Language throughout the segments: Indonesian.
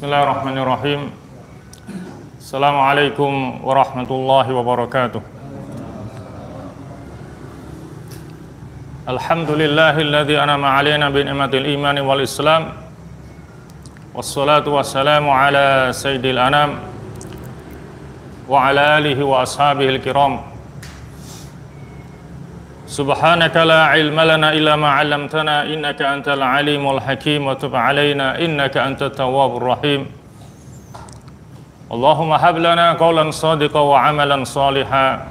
Bismillahirrahmanirrahim. Assalamualaikum warahmatullahi wabarakatuh. Alhamdulillahilladzi an'ama 'alaina bi ni'matil imani wal islam. Wassalatu wassalamu ala sayyidil anam wa ala alihi wa ashabihil kiram. Subhanaka la ilma lana illa ma 'allamtana innaka antal alimul hakim wa tub 'alaina innaka antat tawwabur rahim. Allahumma hab lana qawlan shadiqan wa 'amalan shalihan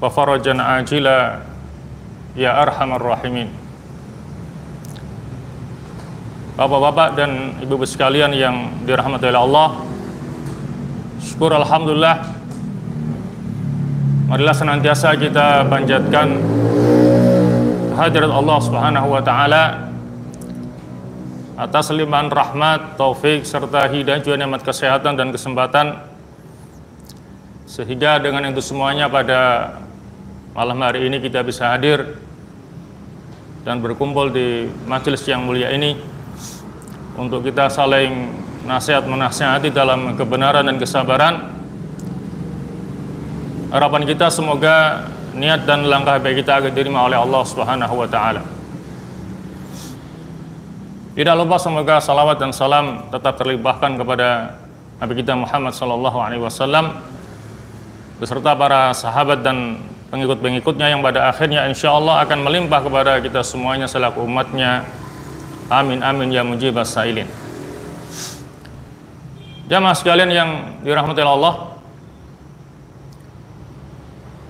wa farajan ajila ya arhamar rahimin. Bapak-bapak dan ibu-ibu sekalian yang dirahmati oleh Allah, syukur alhamdulillah, marilah senantiasa kita panjatkan kehadirat Allah Subhanahu wa taala atas limpahan rahmat, taufik serta hidayah juga nikmat kesehatan dan kesempatan, sehingga dengan itu semuanya pada malam hari ini kita bisa hadir dan berkumpul di majelis yang mulia ini untuk kita saling nasihat menasihati dalam kebenaran dan kesabaran. Harapan kita semoga niat dan langkah baik kita akan diterima oleh Allah Subhanahu wa taala. Tidak lupa semoga salawat dan salam tetap terlimpahkan kepada Nabi kita Muhammad sallallahu alaihi wasallam beserta para sahabat dan pengikut-pengikutnya yang pada akhirnya insyaallah akan melimpah kepada kita semuanya selaku umatnya. Amin amin ya mujibas sailin. Jamaah sekalian yang dirahmati Allah,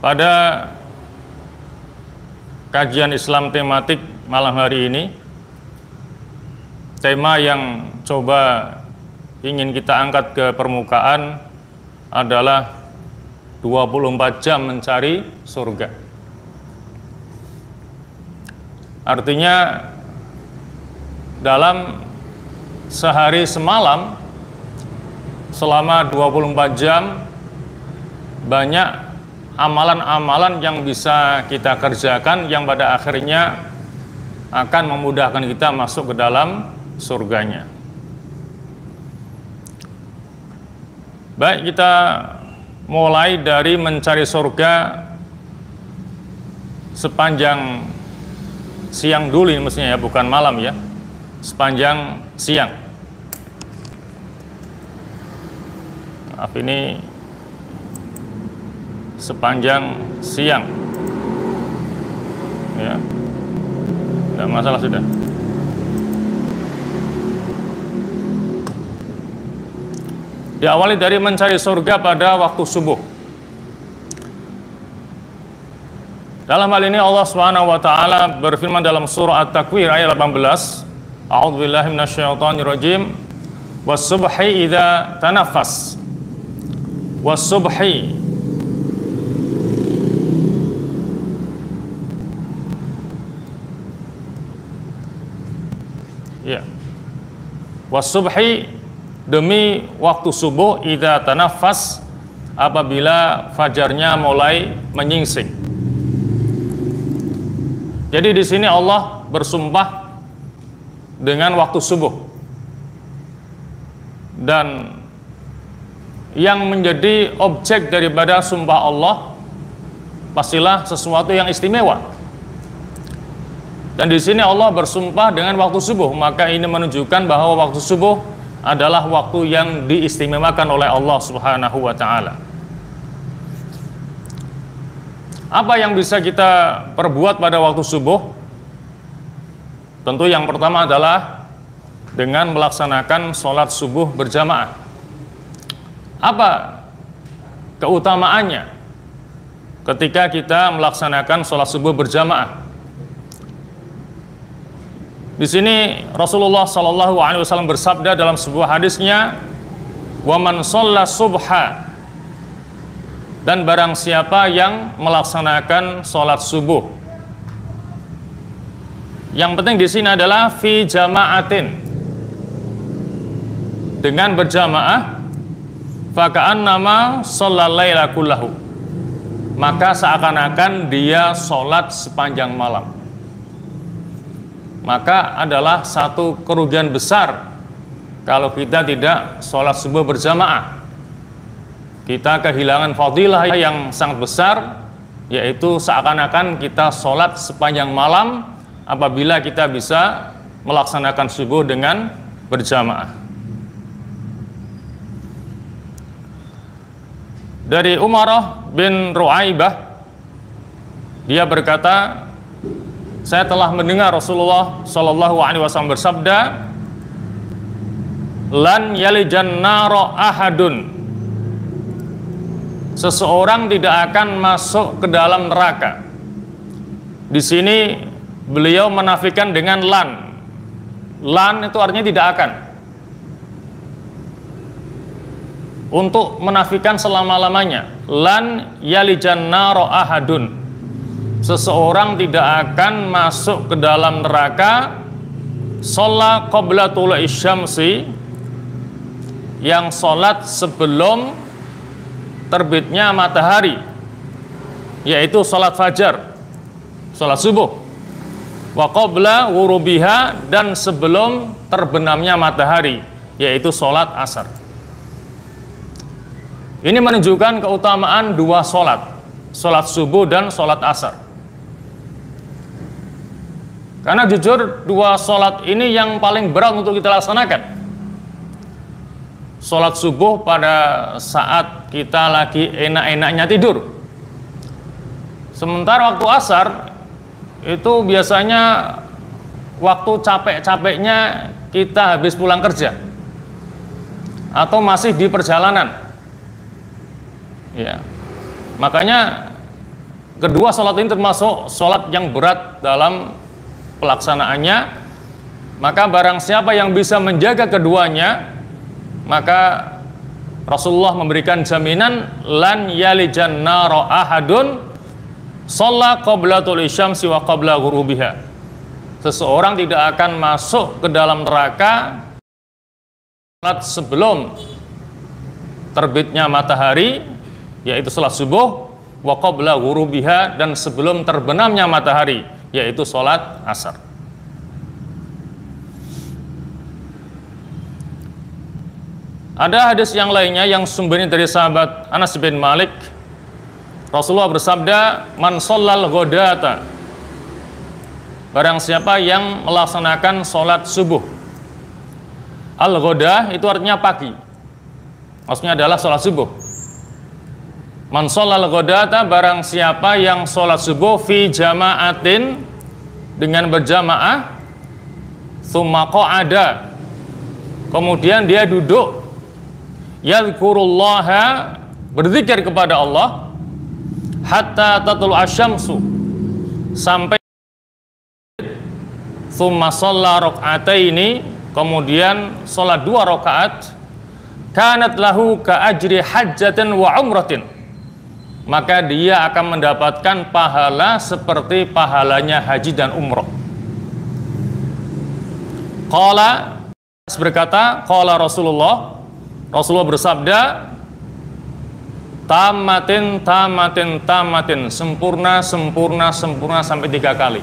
pada kajian Islam tematik malam hari ini, tema yang coba ingin kita angkat ke permukaan adalah 24 jam mencari surga. Artinya dalam sehari semalam selama 24 jam banyak amalan-amalan yang bisa kita kerjakan yang pada akhirnya akan memudahkan kita masuk ke dalam surganya. Baik, kita mulai dari mencari surga sepanjang siang dulu, ini mestinya ya, bukan malam ya, sepanjang siang. Maaf, ini sepanjang siang ya, tidak masalah sudah. Diawali dari mencari surga pada waktu subuh. Dalam hal ini Allah Subhanahu wa taala berfirman dalam surah At-Takwir ayat 18, A'udzubillahi minasyaitonirrajim, was-subhi idza tanaffas. Was-subhi, ya, was-subhi, demi waktu subuh, idza tanaffas, apabila fajarnya mulai menyingsing. Jadi di sini Allah bersumpah dengan waktu subuh, dan yang menjadi objek daripada sumpah Allah pastilah sesuatu yang istimewa. Dan di sini Allah bersumpah dengan waktu subuh, maka ini menunjukkan bahwa waktu subuh adalah waktu yang diistimewakan oleh Allah Subhanahu wa taala. Apa yang bisa kita perbuat pada waktu subuh? Tentu yang pertama adalah dengan melaksanakan sholat subuh berjamaah. Apa keutamaannya ketika kita melaksanakan sholat subuh berjamaah? Di sini Rasulullah Shallallahu Alaihi Wasallam bersabda dalam sebuah hadisnya, "Wa man shalla subha," dan barang siapa yang melaksanakan sholat subuh. Yang penting di sini adalah fi jama'atin, dengan berjamaah, faka'annama shallal laila kullahu, maka seakan-akan dia sholat sepanjang malam. Maka adalah satu kerugian besar kalau kita tidak sholat subuh berjamaah. Kita kehilangan fadilah yang sangat besar, yaitu seakan-akan kita sholat sepanjang malam apabila kita bisa melaksanakan subuh dengan berjamaah. Dari Umarah bin Ru'aibah, dia berkata, saya telah mendengar Rasulullah Shallallahu Alaihi Wasallam bersabda, lan yalijan naro ahadun, seseorang tidak akan masuk ke dalam neraka. Di sini beliau menafikan dengan lan. Lan itu artinya tidak akan. Untuk menafikan selama-lamanya. Lan yalijan naro ahadun, seseorang tidak akan masuk ke dalam neraka sholat qabla tulu'i syamsi, yang sholat sebelum terbitnya matahari, yaitu sholat fajar, sholat subuh, wa qabla wurubiha, dan sebelum terbenamnya matahari, yaitu sholat asar. Ini menunjukkan keutamaan dua sholat, sholat subuh dan sholat asar. Karena jujur dua sholat ini yang paling berat untuk kita laksanakan. Sholat subuh pada saat kita lagi enak-enaknya tidur. Sementara waktu asar itu biasanya waktu capek-capeknya kita habis pulang kerja atau masih di perjalanan. Ya, makanya kedua sholat ini termasuk sholat yang berat dalam pelaksanaannya. Maka barang siapa yang bisa menjaga keduanya, maka Rasulullah memberikan jaminan lan yalijan naro ahadun sholat qabla tulu'i syamsi wa qabla ghurubiha. Seseorang tidak akan masuk ke dalam neraka salat sebelum terbitnya matahari, yaitu salat subuh, wa qabla ghurubiha, dan sebelum terbenamnya matahari, yaitu salat asar. Ada hadis yang lainnya yang sumbernya dari sahabat Anas bin Malik. Rasulullah bersabda, man shallal ghodata, barang siapa yang melaksanakan sholat subuh. Al-ghodah itu artinya pagi, maksudnya adalah sholat subuh. Man shallal ghodata, barang siapa yang sholat subuh fi jama'atin, dengan berjamaah, tsumma qa'ada, kemudian dia duduk, yadhkurullaha, berzikir kepada Allah, hatta tatul asyamsu, sampai tsumma shalla rak'ataini, kemudian sholat 2 rakaat, kanat lahu ka ajri hajjatin wa umratin, maka dia akan mendapatkan pahala seperti pahalanya haji dan umrah. Qala, berkata, qala Rasulullah, Rasulullah bersabda, tamatin, tamatin, tamatin, sempurna, sempurna, sempurna, sampai 3 kali.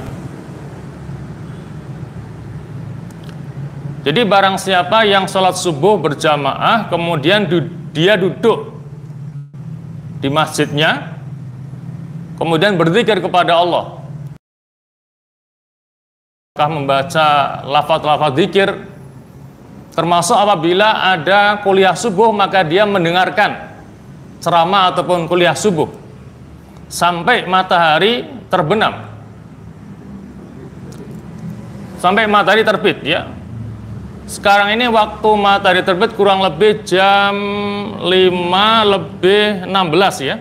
Jadi barang siapa yang sholat subuh berjamaah, kemudian dia duduk di masjidnya, kemudian berzikir kepada Allah, membaca lafaz-lafaz zikir, termasuk apabila ada kuliah subuh, maka dia mendengarkan ceramah ataupun kuliah subuh sampai matahari terbenam, sampai matahari terbit. Ya, sekarang ini waktu matahari terbit kurang lebih jam 5:16 ya,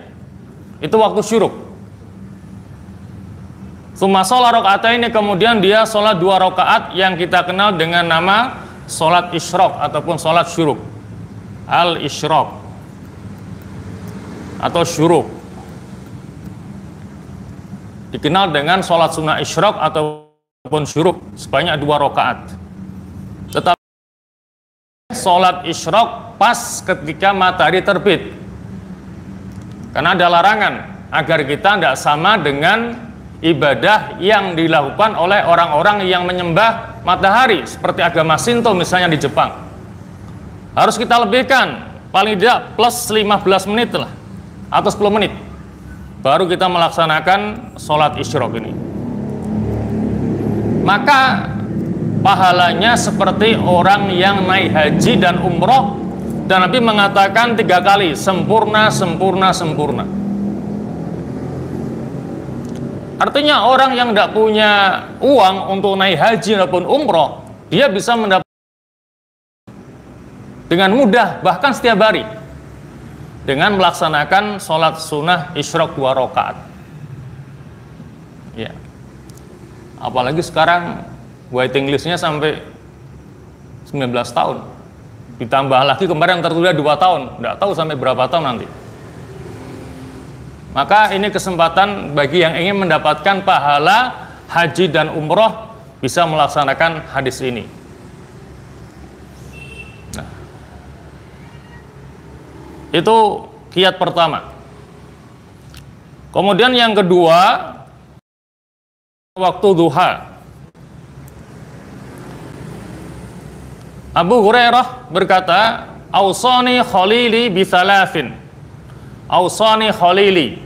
itu waktu syuruk. Tsumma shalla raka'ataini, kemudian dia sholat 2 rakaat yang kita kenal dengan nama sholat isyraq ataupun sholat syuruk, al-isyraq atau syuruk, dikenal dengan sholat sunnah isyraq ataupun syuruk, sebanyak 2 rakaat. Tetapi sholat isyraq pas ketika matahari terbit, karena ada larangan agar kita tidak sama dengan ibadah yang dilakukan oleh orang-orang yang menyembah matahari, seperti agama Shinto misalnya di Jepang. harus kita lebihkan paling tidak plus 15 menit lah atau 10 menit baru kita melaksanakan sholat isyraq ini. Maka pahalanya seperti orang yang naik haji dan umroh, dan Nabi mengatakan 3 kali sempurna, sempurna, sempurna. Artinya orang yang tidak punya uang untuk naik haji maupun umroh, dia bisa mendapat dengan mudah, bahkan setiap hari, dengan melaksanakan sholat sunnah isyraq 2 rakaat. Ya. Apalagi sekarang waiting listnya sampai 19 tahun. Ditambah lagi kemarin tertunda 2 tahun, tidak tahu sampai berapa tahun nanti. Maka ini kesempatan bagi yang ingin mendapatkan pahala haji dan umroh bisa melaksanakan hadis ini. Nah, itu kiat pertama. Kemudian yang kedua, waktu duha. Abu Hurairah berkata, "Ausani khalili bi thalathin." Ausani khalili.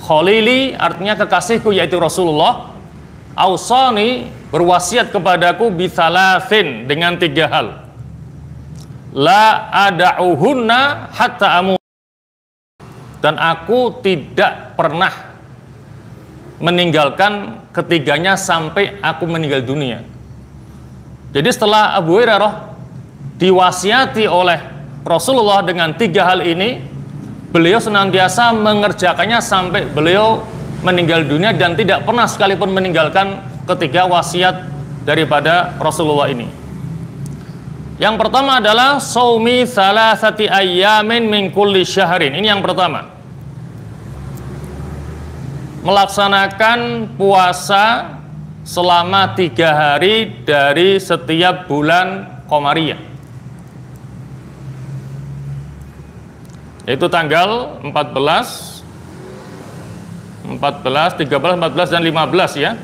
Khalili artinya kekasihku, yaitu Rasulullah. Ausani berwasiat kepadaku bi thalathin, dengan 3 hal. La ada'uhunna hatta amu. Dan aku tidak pernah meninggalkan ketiganya sampai aku meninggal dunia. Jadi setelah Abu Hurairah diwasiati oleh Rasulullah dengan 3 hal ini, beliau senantiasa mengerjakannya sampai beliau meninggal dunia dan tidak pernah sekalipun meninggalkan ketiga wasiat daripada Rasulullah ini. Yang pertama adalah shaumi thalathati ayyamin min kulli syahrin. Ini yang pertama. Melaksanakan puasa selama 3 hari dari setiap bulan Qamariyah. Yaitu tanggal 14, 13, 14, dan 15 ya.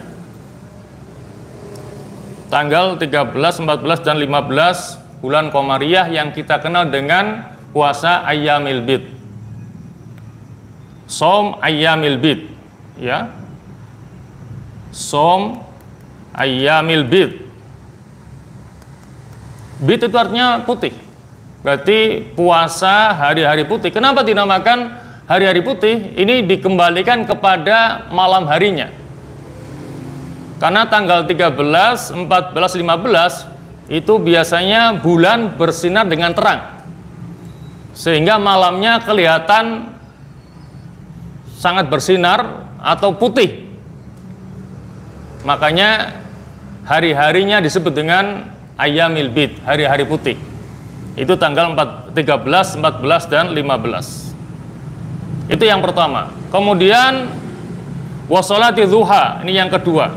Tanggal 13, 14, dan 15 bulan Qamariyah yang kita kenal dengan puasa Ayyamil Bid. Shaum Ayyamil Bid ya. Shaum Ayyamil Bid. Bid itu artinya putih. Berarti puasa hari-hari putih. Kenapa dinamakan hari-hari putih? Ini dikembalikan kepada malam harinya. Karena tanggal 13, 14, 15 itu biasanya bulan bersinar dengan terang. Sehingga malamnya kelihatan sangat bersinar atau putih. Makanya hari-harinya disebut dengan Ayyamil Bid, hari-hari putih. Itu tanggal 13, 14, dan 15. Itu yang pertama. Kemudian washolati duha, ini yang kedua.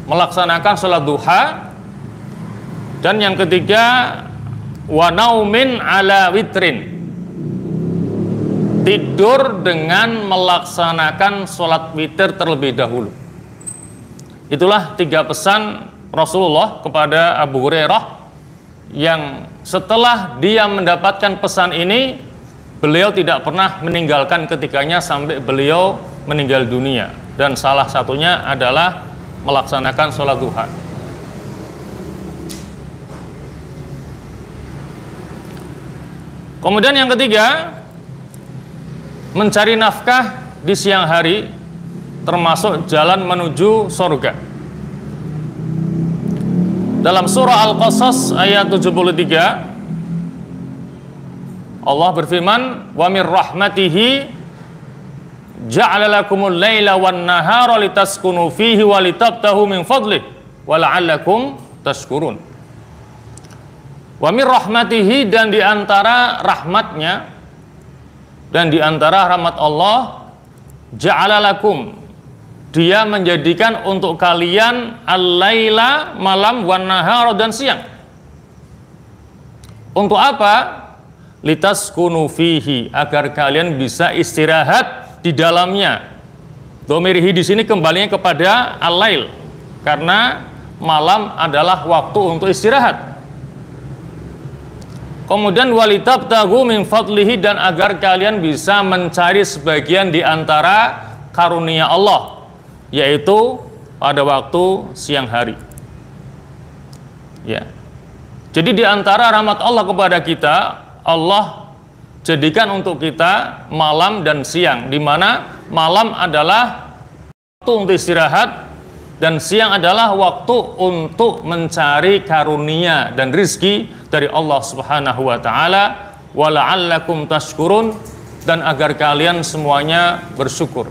Melaksanakan sholat duha. Dan yang ketiga, wa naumin ala witrin. Tidur dengan melaksanakan sholat witir terlebih dahulu. Itulah 3 pesan Rasulullah kepada Abu Hurairah, yang setelah dia mendapatkan pesan ini, beliau tidak pernah meninggalkan ketiganya sampai beliau meninggal dunia. Dan salah satunya adalah melaksanakan sholat duha. Kemudian yang ketiga, mencari nafkah di siang hari, termasuk jalan menuju surga. Dalam surah Al-Qasas ayat 73, Allah berfirman, "Wa mir rahmatihi ja'ala lakumul laila wan nahara litaskunu fihi wa litabtahu min fadlihi wa la'allakum tashkurun." Wa mir rahmatihi, dan di antara rahmatnya dan di antara rahmat Allah, ja'ala lakum, dia menjadikan untuk kalian al-laila, malam, wan nahara, dan siang. Untuk apa? Litaskunu fihi, agar kalian bisa istirahat di dalamnya. Dhamirihi di sini kembalinya kepada al-lail, karena malam adalah waktu untuk istirahat. Kemudian walitabtagu min fadlihi, dan agar kalian bisa mencari sebagian di antara karunia Allah, yaitu pada waktu siang hari. Ya. Jadi di antara rahmat Allah kepada kita, Allah jadikan untuk kita malam dan siang, di mana malam adalah waktu untuk istirahat dan siang adalah waktu untuk mencari karunia dan rizki dari Allah Subhanahu wa ta'ala, wa la'allakum tashkurun, dan agar kalian semuanya bersyukur.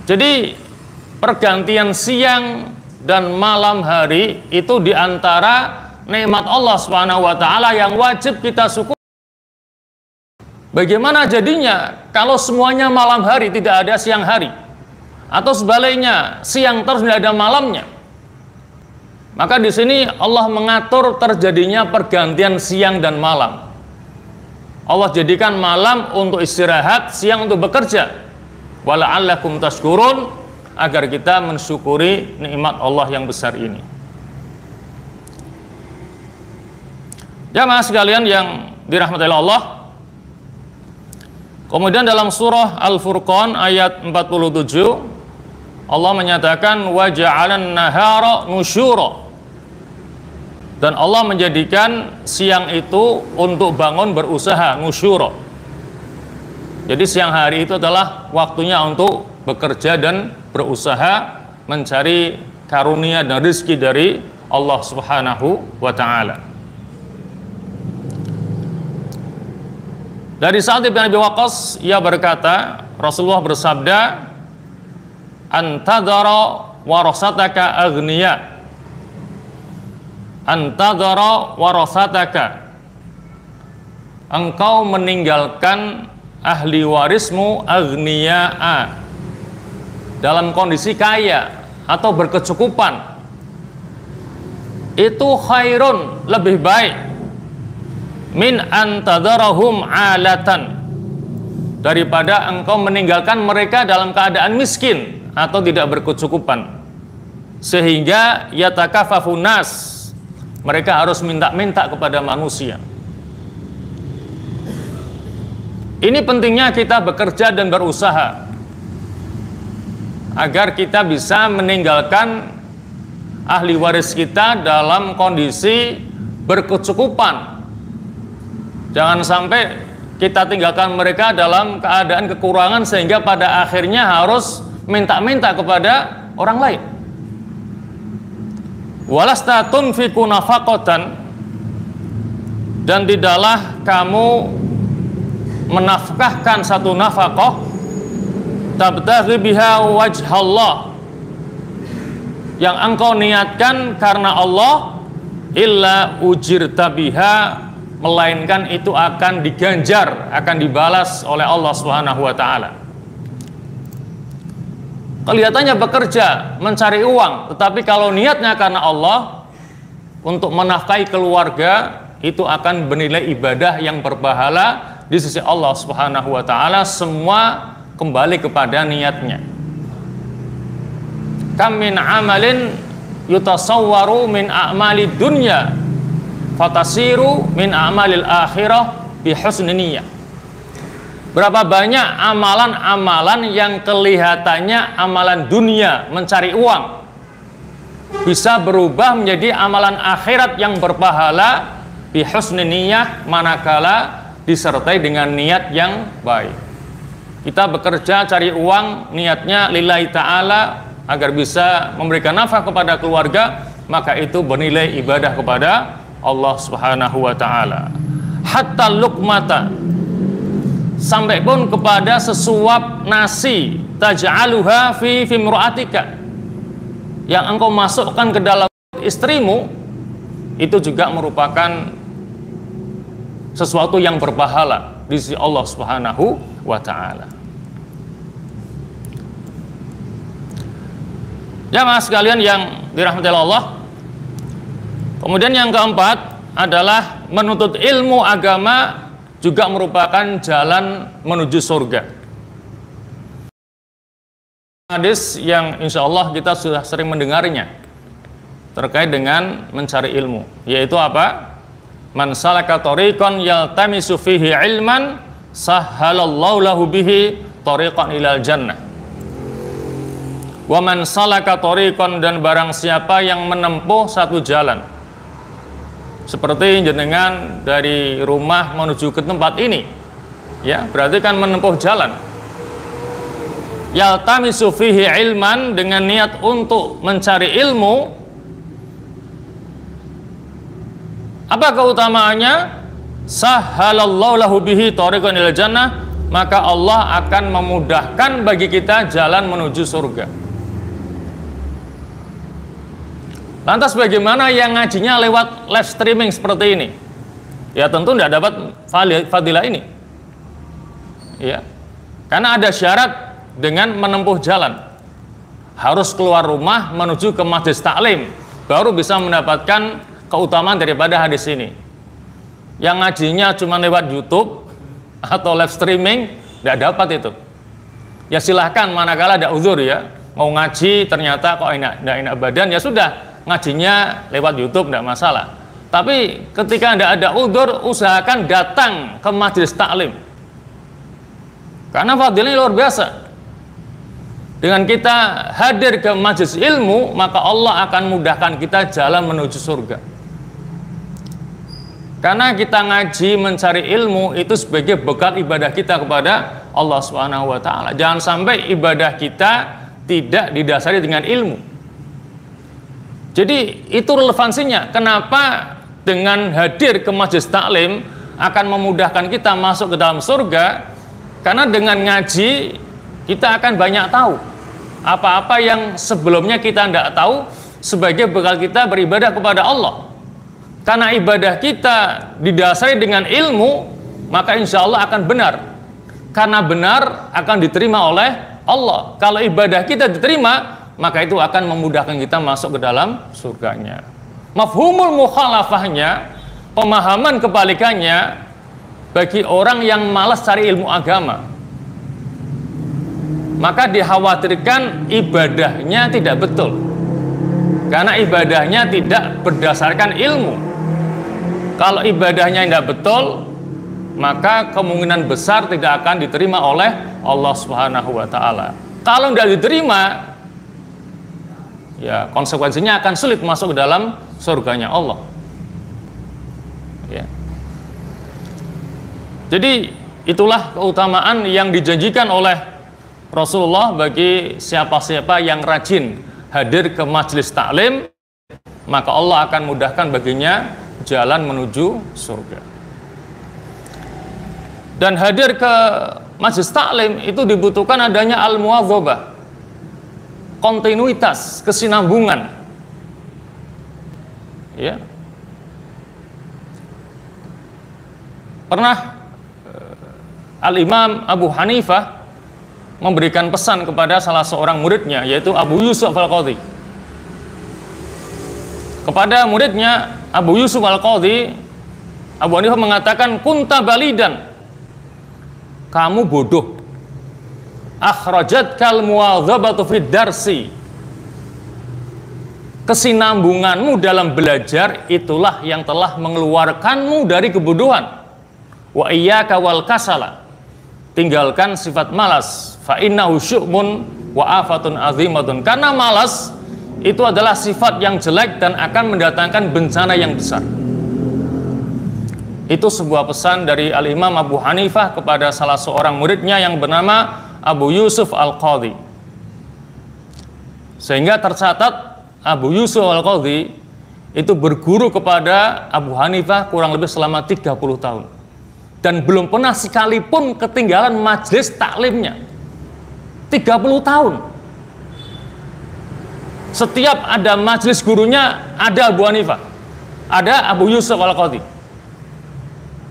Jadi pergantian siang dan malam hari itu diantara nikmat Allah Subhanahu wa ta'ala yang wajib kita syukur. Bagaimana jadinya kalau semuanya malam hari, tidak ada siang hari? Atau sebaliknya, siang terus tidak ada malamnya? Maka di sini Allah mengatur terjadinya pergantian siang dan malam. Allah jadikan malam untuk istirahat, siang untuk bekerja. Wala'allakum tashkurun, agar kita mensyukuri nikmat Allah yang besar ini. Jamaah sekalian yang dirahmati Allah, kemudian dalam surah Al-Furqan ayat 47 Allah menyatakan wa ja'alan nahara nusyura, dan Allah menjadikan siang itu untuk bangun berusaha, nusyura. Jadi siang hari itu adalah waktunya untuk bekerja dan berusaha mencari karunia dan rezeki dari Allah Subhanahu wa ta'ala. Dari Sa'ad bin Abi Waqqas, ia berkata, Rasulullah bersabda, antadara warasataka aghniya, antadara warasataka, engkau meninggalkan ahli warismu aghniya'a, dalam kondisi kaya atau berkecukupan, itu khairun, lebih baik, min antadarahum alatan, daripada engkau meninggalkan mereka dalam keadaan miskin atau tidak berkecukupan, sehingga yatakafafun nas, mereka harus minta-minta kepada manusia. Ini pentingnya kita bekerja dan berusaha agar kita bisa meninggalkan ahli waris kita dalam kondisi berkecukupan. Jangan sampai kita tinggalkan mereka dalam keadaan kekurangan sehingga pada akhirnya harus minta-minta kepada orang lain. Walasta tunfiqu nafaqatan, dan tidaklah kamu menafkahkan satu nafkah tabtaghi biha wajhallah, yang engkau niatkan karena Allah, illa ujirta biha, melainkan itu akan diganjar, akan dibalas oleh Allah Subhanahu wa ta'ala. Kelihatannya bekerja, mencari uang, tetapi kalau niatnya karena Allah untuk menafkahi keluarga, itu akan bernilai ibadah yang berpahala di sisi Allah Subhanahu wa ta'ala. Semua kembali kepada niatnya. Kam min amalin yutasawwaru min a'mali dunya fatasiru min a'malil akhirah bi husni niyyah. Berapa banyak amalan-amalan yang kelihatannya amalan dunia, mencari uang, bisa berubah menjadi amalan akhirat yang berpahala bi husni niyyah, manakala disertai dengan niat yang baik. Kita bekerja cari uang, niatnya lillahi ta'ala, agar bisa memberikan nafkah kepada keluarga, maka itu bernilai ibadah kepada Allah Subhanahu wa ta'ala. Hatta luqmata, sampai pun kepada sesuap nasi, taj'aluha fi imra'atika, yang engkau masukkan ke dalam istrimu, itu juga merupakan sesuatu yang berpahala di sisi Allah Subhanahu wa ta'ala. Jamaah sekalian yang dirahmati Allah, kemudian yang keempat adalah menuntut ilmu agama juga merupakan jalan menuju surga. Hadis yang insya Allah kita sudah sering mendengarnya terkait dengan mencari ilmu, yaitu apa? Man salaka tariqan yaltamisu fihi ilman sahhalallahu lahu bihi tariqan ilal jannah. Wa man salaka tariqan, dan barang siapa yang menempuh satu jalan, seperti jenengan dari rumah menuju ke tempat ini, ya, berarti kan menempuh jalan. Yaltamisu fihi ilman, dengan niat untuk mencari ilmu. Apa keutamaannya? Sahhalallahu lahu bihi tariqan ilal jannah, maka Allah akan memudahkan bagi kita jalan menuju surga. Lantas bagaimana yang ngajinya lewat live streaming seperti ini? Ya tentu tidak dapat fadilah ini. Ya. Karena ada syarat dengan menempuh jalan. Harus keluar rumah menuju ke majelis taklim, baru bisa mendapatkan keutamaan daripada hadis ini. Yang ngajinya cuma lewat YouTube atau live streaming, tidak dapat itu. Ya silahkan, manakala ada uzur ya, mau ngaji ternyata kok tidak enak badan, ya sudah, ngajinya lewat YouTube tidak masalah. Tapi ketika tidak ada uzur, usahakan datang ke majelis taklim, karena fadilnya luar biasa. Dengan kita hadir ke majelis ilmu, maka Allah akan mudahkan kita jalan menuju surga. Karena kita ngaji mencari ilmu itu sebagai bekal ibadah kita kepada Allah Subhanahu wa taala. Jangan sampai ibadah kita tidak didasari dengan ilmu. Jadi itu relevansinya. Kenapa dengan hadir ke majelis taklim akan memudahkan kita masuk ke dalam surga? Karena dengan ngaji kita akan banyak tahu apa-apa yang sebelumnya kita tidak tahu, sebagai bekal kita beribadah kepada Allah. Karena ibadah kita didasari dengan ilmu, maka insya Allah akan benar. Karena benar akan diterima oleh Allah. Kalau ibadah kita diterima, maka itu akan memudahkan kita masuk ke dalam surganya. Mafhumul mukhalafahnya, pemahaman kebalikannya, bagi orang yang malas cari ilmu agama, maka dikhawatirkan ibadahnya tidak betul. Karena ibadahnya tidak berdasarkan ilmu. Kalau ibadahnya tidak betul, maka kemungkinan besar tidak akan diterima oleh Allah Subhanahu wa taala. Kalau tidak diterima, ya konsekuensinya akan sulit masuk ke dalam surganya Allah. Ya. Jadi itulah keutamaan yang dijanjikan oleh Rasulullah bagi siapa-siapa yang rajin hadir ke majelis taklim, maka Allah akan mudahkan baginya jalan menuju surga. Dan hadir ke majelis taklim itu dibutuhkan adanya al-muwadzabah, kontinuitas, kesinambungan. Ya. Pernah Al-Imam Abu Hanifah memberikan pesan kepada salah seorang muridnya, yaitu Abu Yusuf Al-Qadhi. Kepada muridnya Abu Yusuf Al-Qadhi, Abu Hanifah mengatakan, kunta balidan, kamu bodoh. Akhrajatkal muwadzabatu fid darsi, kesinambunganmu dalam belajar itulah yang telah mengeluarkanmu dari kebodohan. Wa iyyaka wal kasala, tinggalkan sifat malas. Fa innahu syu'mun wa afatun azimatun, karena malas itu adalah sifat yang jelek dan akan mendatangkan bencana yang besar. Itu sebuah pesan dari Al-Imam Abu Hanifah kepada salah seorang muridnya yang bernama Abu Yusuf Al-Qadhi. Sehingga tercatat Abu Yusuf Al-Qadhi itu berguru kepada Abu Hanifah kurang lebih selama 30 tahun. Dan belum pernah sekalipun ketinggalan majelis taklimnya. 30 tahun. Setiap ada majelis gurunya, ada Abu Hanifah, ada Abu Yusuf Al-Qadhi.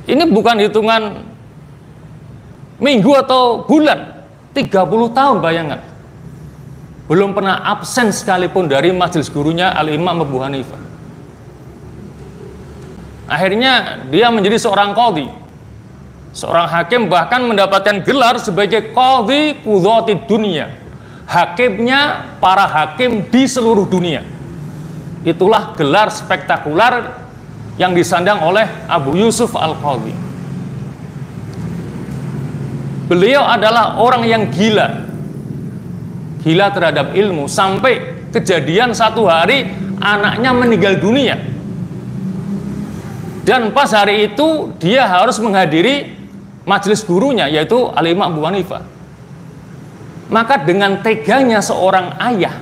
Ini bukan hitungan minggu atau bulan, 30 tahun, bayangkan. Belum pernah absen sekalipun dari majelis gurunya Al-Imam Abu Hanifah. Akhirnya dia menjadi seorang qadhi, seorang hakim, bahkan mendapatkan gelar sebagai qadhi qudhatid dunia, hakimnya para hakim di seluruh dunia. Itulah gelar spektakuler yang disandang oleh Abu Yusuf Al-Qadhi. Beliau adalah orang yang gila terhadap ilmu, sampai kejadian satu hari anaknya meninggal dunia, dan pas hari itu dia harus menghadiri majelis gurunya, yaitu Al-Imam Abu Hanifah. Maka dengan teganya seorang ayah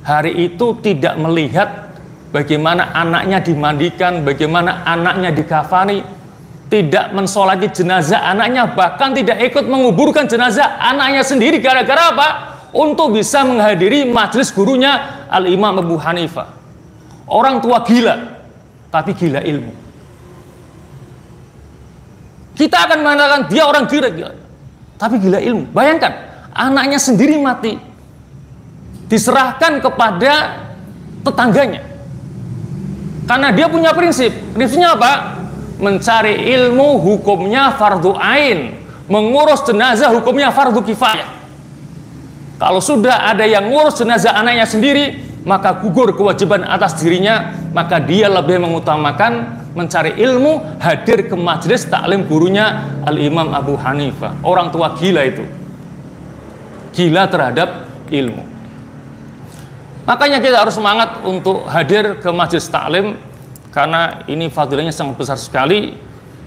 hari itu tidak melihat bagaimana anaknya dimandikan, bagaimana anaknya dikafani, tidak mensolati jenazah anaknya, bahkan tidak ikut menguburkan jenazah anaknya sendiri. Gara-gara apa? Untuk bisa menghadiri majelis gurunya Al-Imam Abu Hanifah. Orang tua gila, tapi gila ilmu. Kita akan mengatakan dia orang gila, tapi gila ilmu. Bayangkan, anaknya sendiri mati, diserahkan kepada tetangganya. Karena dia punya prinsip. Prinsipnya apa? Mencari ilmu hukumnya fardu ain, mengurus jenazah hukumnya fardu kifayah. Kalau sudah ada yang ngurus jenazah anaknya sendiri, maka gugur kewajiban atas dirinya, maka dia lebih mengutamakan mencari ilmu, hadir ke majelis taklim gurunya Al-Imam Abu Hanifah. Orang tua gila itu, gila terhadap ilmu. Makanya kita harus semangat untuk hadir ke majelis taklim, karena ini fadilahnya sangat besar sekali.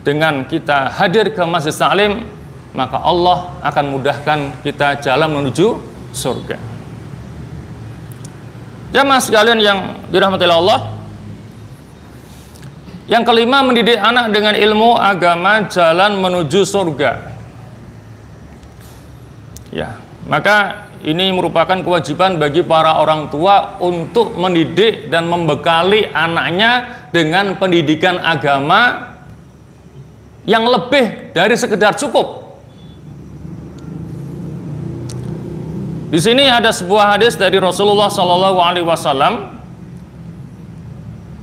Dengan kita hadir ke majelis taklim, maka Allah akan mudahkan kita jalan menuju surga. Jamaah sekalian yang dirahmati Allah, yang kelima, mendidik anak dengan ilmu agama jalan menuju surga. Ya, maka ini merupakan kewajiban bagi para orang tua untuk mendidik dan membekali anaknya dengan pendidikan agama yang lebih dari sekedar cukup. Di sini ada sebuah hadis dari Rasulullah SAW.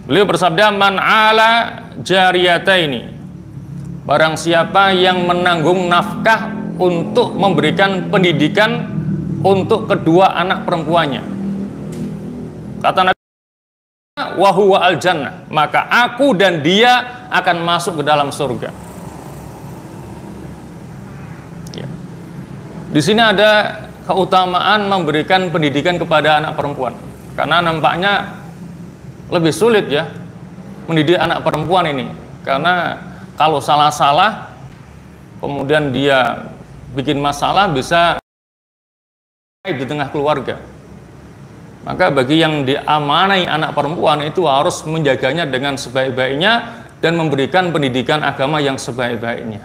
Beliau bersabda, man ala jariyataini, barang siapa yang menanggung nafkah untuk memberikan pendidikan untuk kedua anak perempuannya, kata Nabi, wa huwa al jannah, maka aku dan dia akan masuk ke dalam surga. Ya. Di sini ada keutamaan memberikan pendidikan kepada anak perempuan, karena nampaknya lebih sulit ya mendidik anak perempuan ini, karena kalau salah-salah kemudian dia bikin masalah, bisa di tengah keluarga. Maka bagi yang diamanai anak perempuan itu harus menjaganya dengan sebaik-baiknya dan memberikan pendidikan agama yang sebaik-baiknya.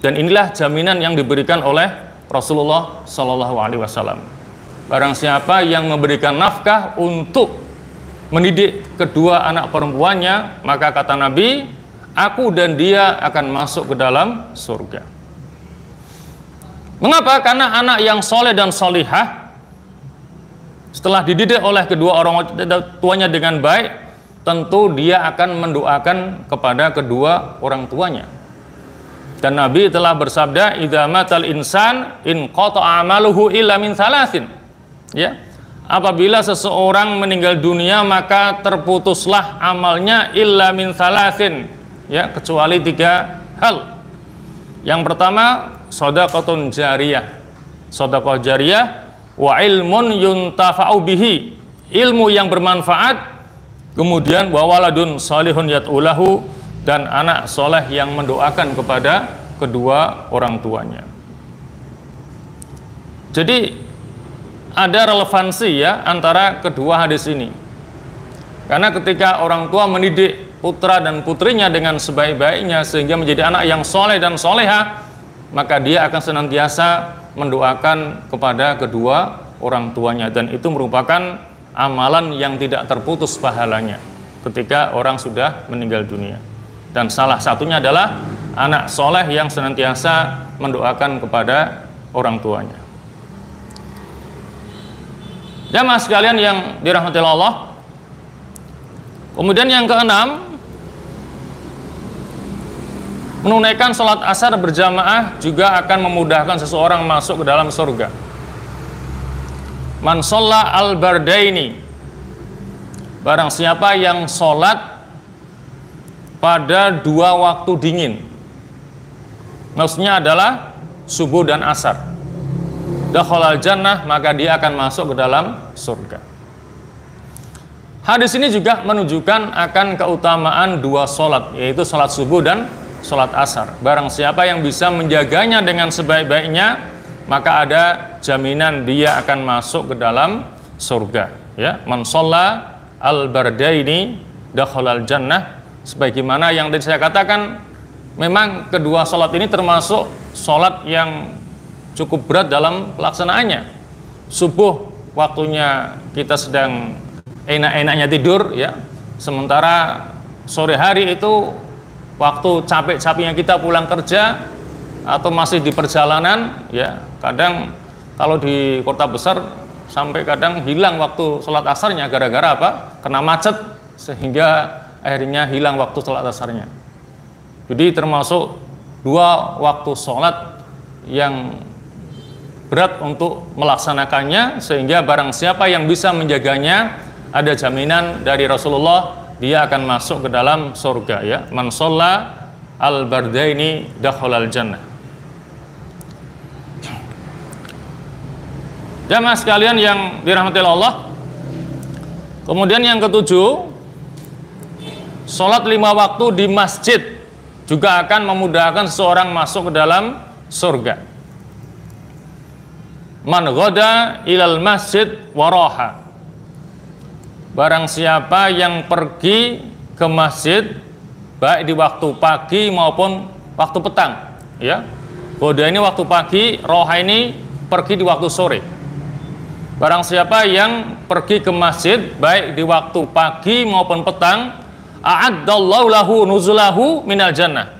Dan inilah jaminan yang diberikan oleh Rasulullah SAW. Barang siapa yang memberikan nafkah untuk mendidik kedua anak perempuannya, maka kata Nabi, aku dan dia akan masuk ke dalam surga. Mengapa? Karena anak yang soleh dan solihah, setelah dididik oleh kedua orang tuanya dengan baik, tentu dia akan mendoakan kepada kedua orang tuanya. Dan Nabi telah bersabda, idza matal insan in qata'a amaluhu illa min thalathin. Ya. Apabila seseorang meninggal dunia, maka terputuslah amalnya illa min thalathin, ya, kecuali 3 hal. Yang pertama, shadaqatun jariyah, sedekah jariyah, wa ilmun yuntafa'u bihi, ilmu yang bermanfaat, kemudian wa waladun salihun yat'ulahu, dan anak soleh yang mendoakan kepada kedua orang tuanya. Jadi ada relevansi ya antara kedua hadis ini, karena ketika orang tua mendidik putra dan putrinya dengan sebaik-baiknya sehingga menjadi anak yang soleh dan soleha, maka dia akan senantiasa mendoakan kepada kedua orang tuanya, dan itu merupakan amalan yang tidak terputus pahalanya ketika orang sudah meninggal dunia. Dan salah satunya adalah anak soleh yang senantiasa mendoakan kepada orang tuanya. Jamaah sekalian yang dirahmati Allah, kemudian yang keenam, menunaikan sholat asar berjamaah juga akan memudahkan seseorang masuk ke dalam surga. Man sholla al-bardaini, barang siapa yang sholat pada 2 waktu dingin, maksudnya adalah subuh dan asar, dakhalal jannah, maka dia akan masuk ke dalam surga. Hadis ini juga menunjukkan akan keutamaan 2 sholat, yaitu sholat subuh dan sholat asar. Barang siapa yang bisa menjaganya dengan sebaik-baiknya, maka ada jaminan dia akan masuk ke dalam surga. Ya, man shalla al-bardaini dakhalal jannah. Sebagaimana yang tadi saya katakan, memang kedua sholat ini termasuk sholat yang cukup berat dalam pelaksanaannya. Subuh waktunya kita sedang enak-enaknya tidur, ya, sementara sore hari itu waktu capek-capeknya kita pulang kerja atau masih di perjalanan, ya, kadang kalau di kota besar sampai kadang hilang waktu sholat asarnya gara-gara apa? Kena macet, sehingga akhirnya hilang waktu sholat asarnya. Jadi termasuk 2 waktu sholat yang berat untuk melaksanakannya, sehingga barang siapa yang bisa menjaganya, ada jaminan dari Rasulullah, dia akan masuk ke dalam surga, ya. Man shalla al-bardaini dakhalal jannah. Jamaah sekalian yang dirahmati Allah. Kemudian yang ketujuh, sholat 5 waktu di masjid juga akan memudahkan seseorang masuk ke dalam surga. Man ghada ilal masjid waraha. Barang siapa yang pergi ke masjid baik di waktu pagi maupun waktu petang, ya. Ghada ini waktu pagi, roha ini pergi di waktu sore. Barang siapa yang pergi ke masjid baik di waktu pagi maupun petang, a'addallahu lahu nuzulahu minal jannah,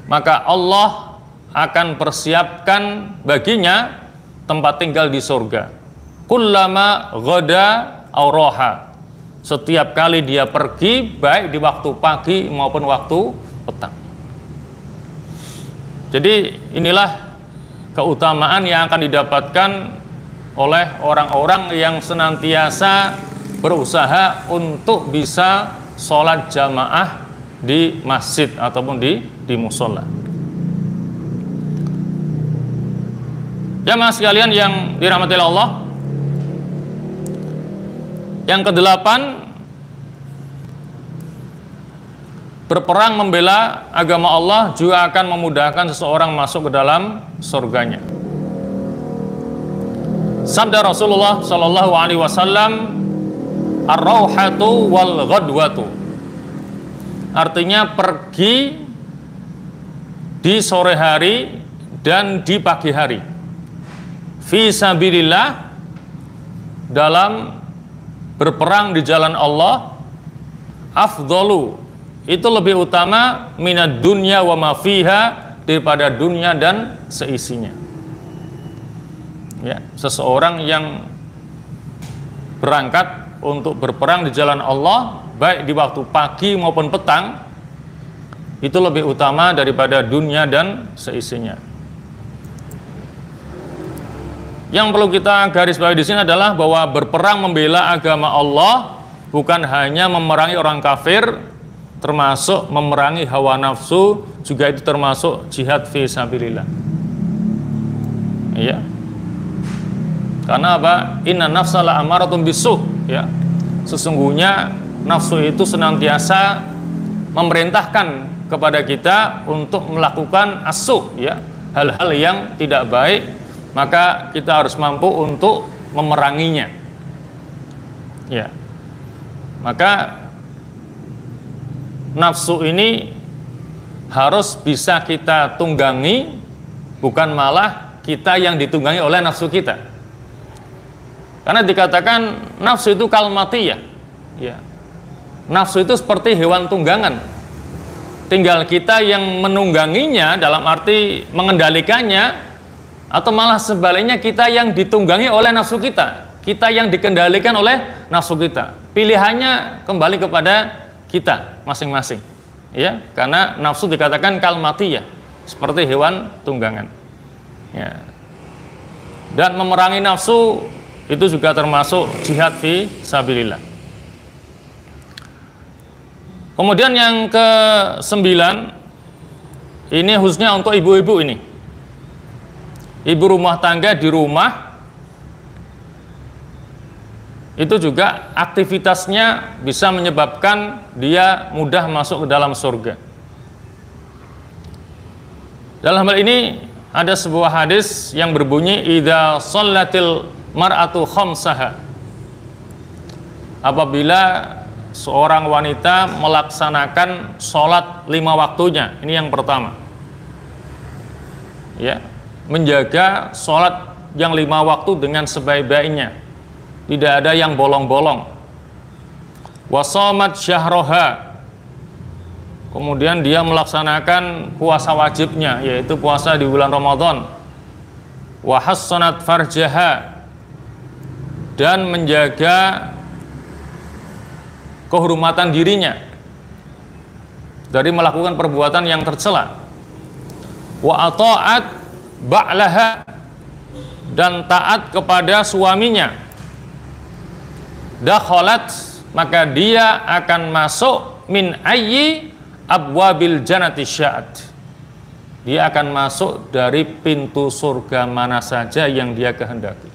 maka Allah akan persiapkan baginya tempat tinggal di surga. Kullama ghada aw roha, setiap kali dia pergi baik di waktu pagi maupun waktu petang. Jadi inilah keutamaan yang akan didapatkan oleh orang-orang yang senantiasa berusaha untuk bisa sholat jamaah di masjid ataupun di musola. Jamaah sekalian yang dirahmati Allah, yang ke-8, berperang membela agama Allah juga akan memudahkan seseorang masuk ke dalam surganya. Sabda Rasulullah Shallallahu Alaihi Wasallam, ar-rauhatu wal ghadwatu, artinya pergi di sore hari dan di pagi hari, fi sabilillah, dalam berperang di jalan Allah, afdalu, itu lebih utama, minad dunya wa ma fiha, daripada dunia dan seisinya. Ya, seseorang yang berangkat untuk berperang di jalan Allah baik di waktu pagi maupun petang, itu lebih utama daripada dunia dan seisinya. Yang perlu kita garis bawahi di sini adalah bahwa berperang membela agama Allah bukan hanya memerangi orang kafir, termasuk memerangi hawa nafsu, juga itu termasuk jihad fi sabilillah. Iya. Karena apa? Inna nafsa la amaratun bisu, ya. Sesungguhnya nafsu itu senantiasa memerintahkan kepada kita untuk melakukan asu, ya, hal-hal yang tidak baik, maka kita harus mampu untuk memeranginya. Ya. Maka nafsu ini harus bisa kita tunggangi, bukan malah kita yang ditunggangi oleh nafsu kita. Karena dikatakan nafsu itu kalmatiyah, ya. Nafsu itu seperti hewan tunggangan. Tinggal kita yang menungganginya, dalam arti mengendalikannya, atau malah sebaliknya kita yang ditunggangi oleh nafsu kita. Kita yang dikendalikan oleh nafsu kita. Pilihannya kembali kepada kita masing-masing, ya. Karena nafsu dikatakan kalmatiyah, seperti hewan tunggangan, ya. Dan memerangi nafsu itu juga termasuk jihad fi sabilillah. Kemudian yang ke-9, ini khususnya untuk ibu-ibu ini. Ibu rumah tangga di rumah, itu juga aktivitasnya bisa menyebabkan dia mudah masuk ke dalam surga. Dalam hal ini ada sebuah hadis yang berbunyi idza shallatil mar'atu khamsaha. Apabila seorang wanita melaksanakan sholat 5 waktunya, ini yang pertama. Ya, menjaga sholat yang 5 waktu dengan sebaik-baiknya. Tidak ada yang bolong-bolong. Wa shamat syahroha. Kemudian dia melaksanakan puasa wajibnya, yaitu puasa di bulan Ramadan. Wa hassanat farjaha, dan menjaga kehormatan dirinya dari melakukan perbuatan yang tercela. Wa ata'at ba'laha, dan taat kepada suaminya. Dakhalat, maka dia akan masuk min ayyi abwabil jannati sya'at. Dia akan masuk dari pintu surga mana saja yang dia kehendaki.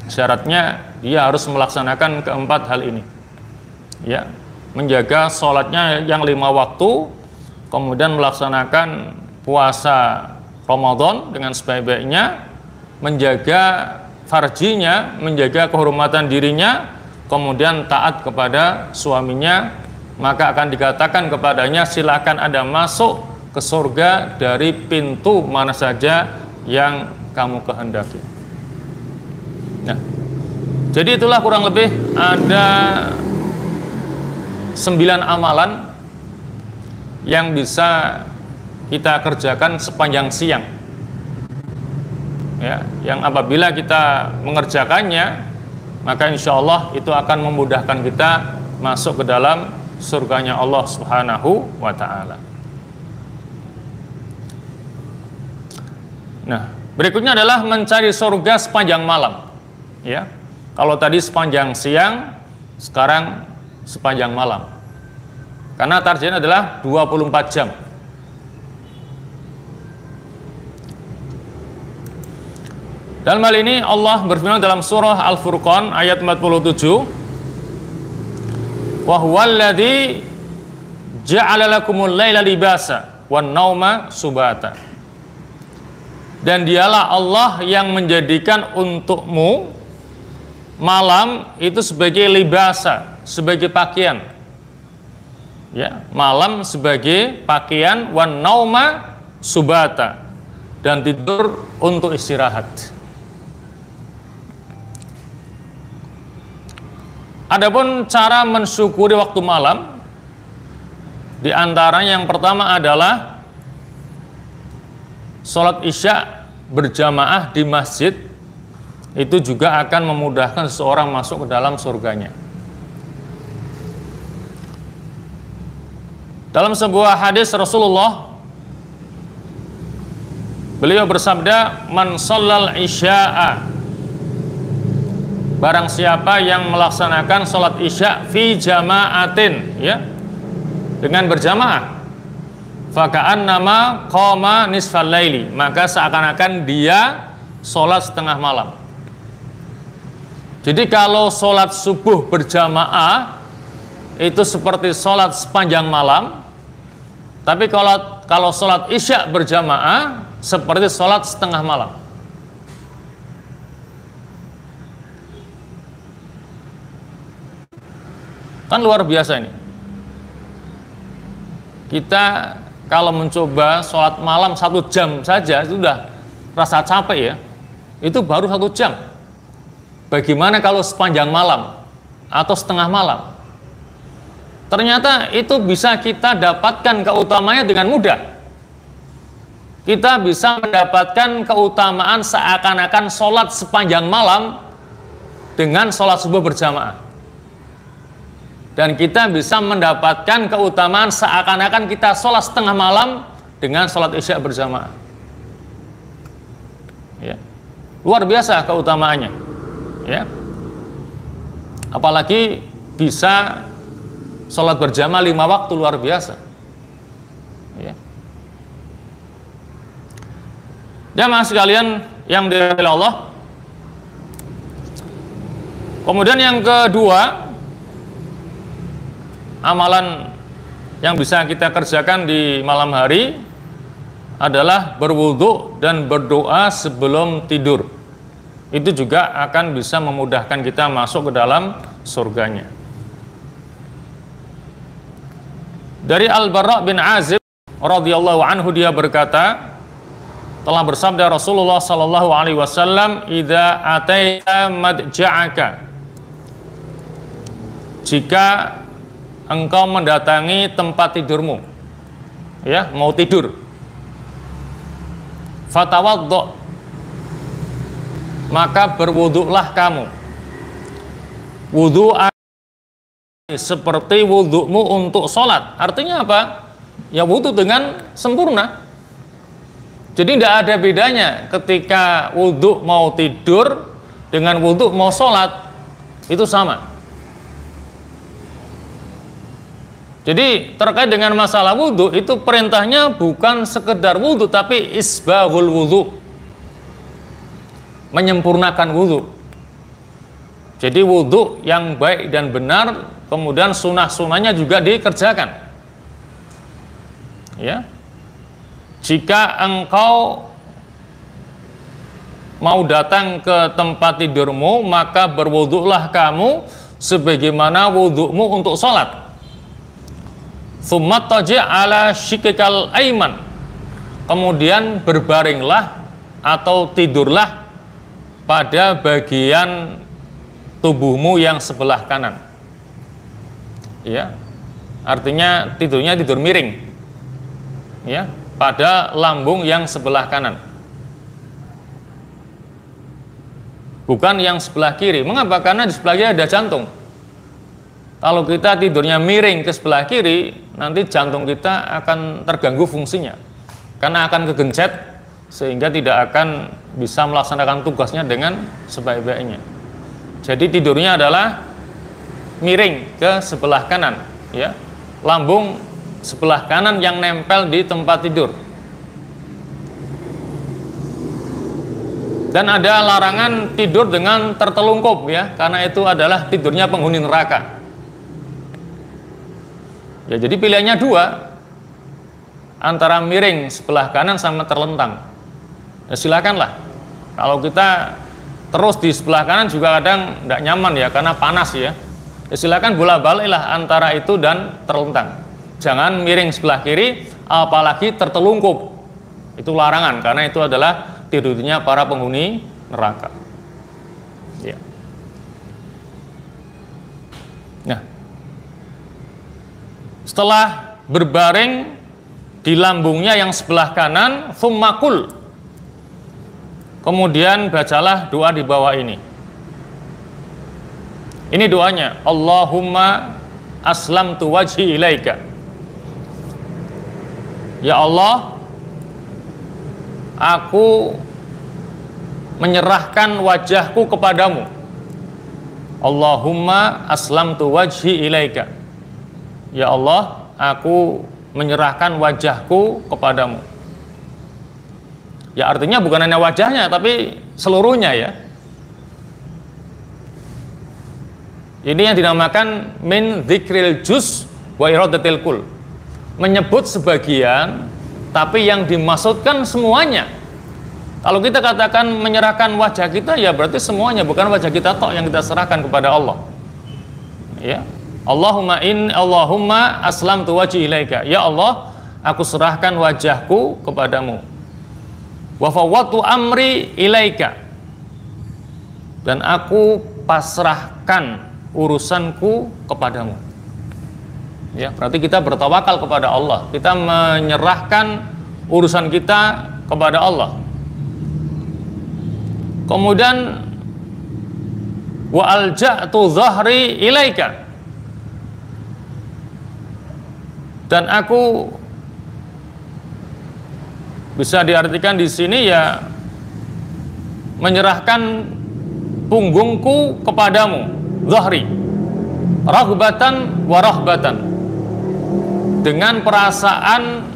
Syaratnya dia harus melaksanakan keempat hal ini. Ya, menjaga sholatnya yang 5 waktu, kemudian melaksanakan puasa Ramadan dengan sebaik-baiknya, menjaga farjinya, menjaga kehormatan dirinya, kemudian taat kepada suaminya, maka akan dikatakan kepadanya silakan Anda masuk ke surga dari pintu mana saja yang kamu kehendaki. Nah, jadi itulah kurang lebih ada 9 amalan yang bisa kita kerjakan sepanjang siang. Ya, yang apabila kita mengerjakannya, maka insya Allah itu akan memudahkan kita masuk ke dalam surganya Allah Subhanahu wa ta'ala. Nah, berikutnya adalah mencari surga sepanjang malam. Ya, kalau tadi sepanjang siang, sekarang sepanjang malam. Karena targetnya adalah 24 jam. Dalam hal ini Allah berfirman dalam surah Al-Furqan ayat 47, wa huwallazi ja'ala lakumul laila libasa wan nauma subata. Dan dialah Allah yang menjadikan untukmu malam itu sebagai libasa, sebagai pakaian. Ya, malam sebagai pakaian, wan nauma subata, dan tidur untuk istirahat. Adapun cara mensyukuri waktu malam, di antaranya yang pertama adalah sholat isya berjamaah di masjid. Itu juga akan memudahkan seseorang masuk ke dalam surganya. Dalam sebuah hadis Rasulullah, beliau bersabda, man shallal isya'a, barang siapa yang melaksanakan sholat isya fi jama'atin, ya, dengan berjamaah, faka'annama qama nisfal laili, maka seakan-akan dia sholat setengah malam. Jadi kalau sholat subuh berjamaah itu seperti sholat sepanjang malam, tapi kalau sholat isya berjamaah seperti sholat setengah malam. Kan luar biasa ini. Kita kalau mencoba sholat malam 1 jam saja itu sudah rasa capek ya. Itu baru 1 jam. Bagaimana kalau sepanjang malam atau setengah malam? Ternyata itu bisa kita dapatkan keutamanya dengan mudah. Kita bisa mendapatkan keutamaan seakan-akan sholat sepanjang malam dengan sholat subuh berjamaah. Dan kita bisa mendapatkan keutamaan seakan-akan kita sholat setengah malam dengan sholat isya berjamaah. Ya. Luar biasa keutamaannya. Ya. Apalagi bisa sholat berjamaah 5 waktu luar biasa. Ya. Jamaah sekalian yang dirahmati Allah. Kemudian yang kedua, amalan yang bisa kita kerjakan di malam hari adalah berwudu dan berdoa sebelum tidur. Itu juga akan bisa memudahkan kita masuk ke dalam surganya. Dari Al-Bara' bin Azib radhiyallahu anhu, dia berkata, telah bersabda Rasulullah sallallahu alaihi wasallam, "Idza ataita madja'aka." Jika engkau mendatangi tempat tidurmu, ya, mau tidur, fatawaddo, maka berwuduklah kamu. Wudu seperti wudukmu untuk sholat. Artinya apa? Ya wudu dengan sempurna. Jadi tidak ada bedanya ketika wudu mau tidur dengan wudu mau sholat, itu sama. Jadi terkait dengan masalah wudu, itu perintahnya bukan sekedar wudu, tapi isbaghul wudu, menyempurnakan wudu. Jadi wudu yang baik dan benar, kemudian sunnah-sunnahnya juga dikerjakan. Ya, jika engkau mau datang ke tempat tidurmu, maka berwuduklah kamu sebagaimana wudukmu untuk sholat. Tsumma taji' ala syikikal aiman, kemudian berbaringlah atau tidurlah pada bagian tubuhmu yang sebelah kanan. Ya, artinya tidurnya tidur miring, ya, pada lambung yang sebelah kanan, bukan yang sebelah kiri. Mengapa? Karena di sebelah kiri ada jantung. Kalau kita tidurnya miring ke sebelah kiri, nanti jantung kita akan terganggu fungsinya, karena akan kegencet sehingga tidak akan bisa melaksanakan tugasnya dengan sebaik-baiknya. Jadi tidurnya adalah miring ke sebelah kanan, ya, lambung sebelah kanan yang nempel di tempat tidur. Dan ada larangan tidur dengan tertelungkup, ya, karena itu adalah tidurnya penghuni neraka. Ya, jadi pilihannya dua, antara miring sebelah kanan sama terlentang. Ya, silakanlah. Kalau kita terus di sebelah kanan juga kadang tidak nyaman, ya, karena panas, ya. Ya, silakan bolak-baliklah antara itu dan terlentang. Jangan miring sebelah kiri, apalagi tertelungkup. Itu larangan, karena itu adalah tidurnya para penghuni neraka. Ya. Nah, setelah berbaring di lambungnya yang sebelah kanan, tsummakul, kemudian bacalah doa di bawah ini. Ini doanya, Allahumma aslamtu wajhi ilaika. Ya Allah, aku menyerahkan wajahku kepadamu. Allahumma aslamtu wajhi ilaika. Ya Allah, aku menyerahkan wajahku kepadamu. Ya, artinya bukan hanya wajahnya, tapi seluruhnya, ya. Ini yang dinamakan min dzikril juz wa iradatil kul. Menyebut sebagian, tapi yang dimaksudkan semuanya. Kalau kita katakan menyerahkan wajah kita, ya berarti semuanya, bukan wajah kita tok yang kita serahkan kepada Allah. Ya. Allahumma aslamtu wajhi ilaika. Ya Allah, aku serahkan wajahku kepadamu. Wa fawwadtu amri ilaika. Dan aku pasrahkan urusanku kepadamu. Ya, berarti kita bertawakal kepada Allah. Kita menyerahkan urusan kita kepada Allah. Kemudian wa alja'tu dhahri ilaika. Dan aku bisa diartikan di sini, ya, menyerahkan punggungku kepadamu, dhahri. raghbatan wa rahbatan, dengan perasaan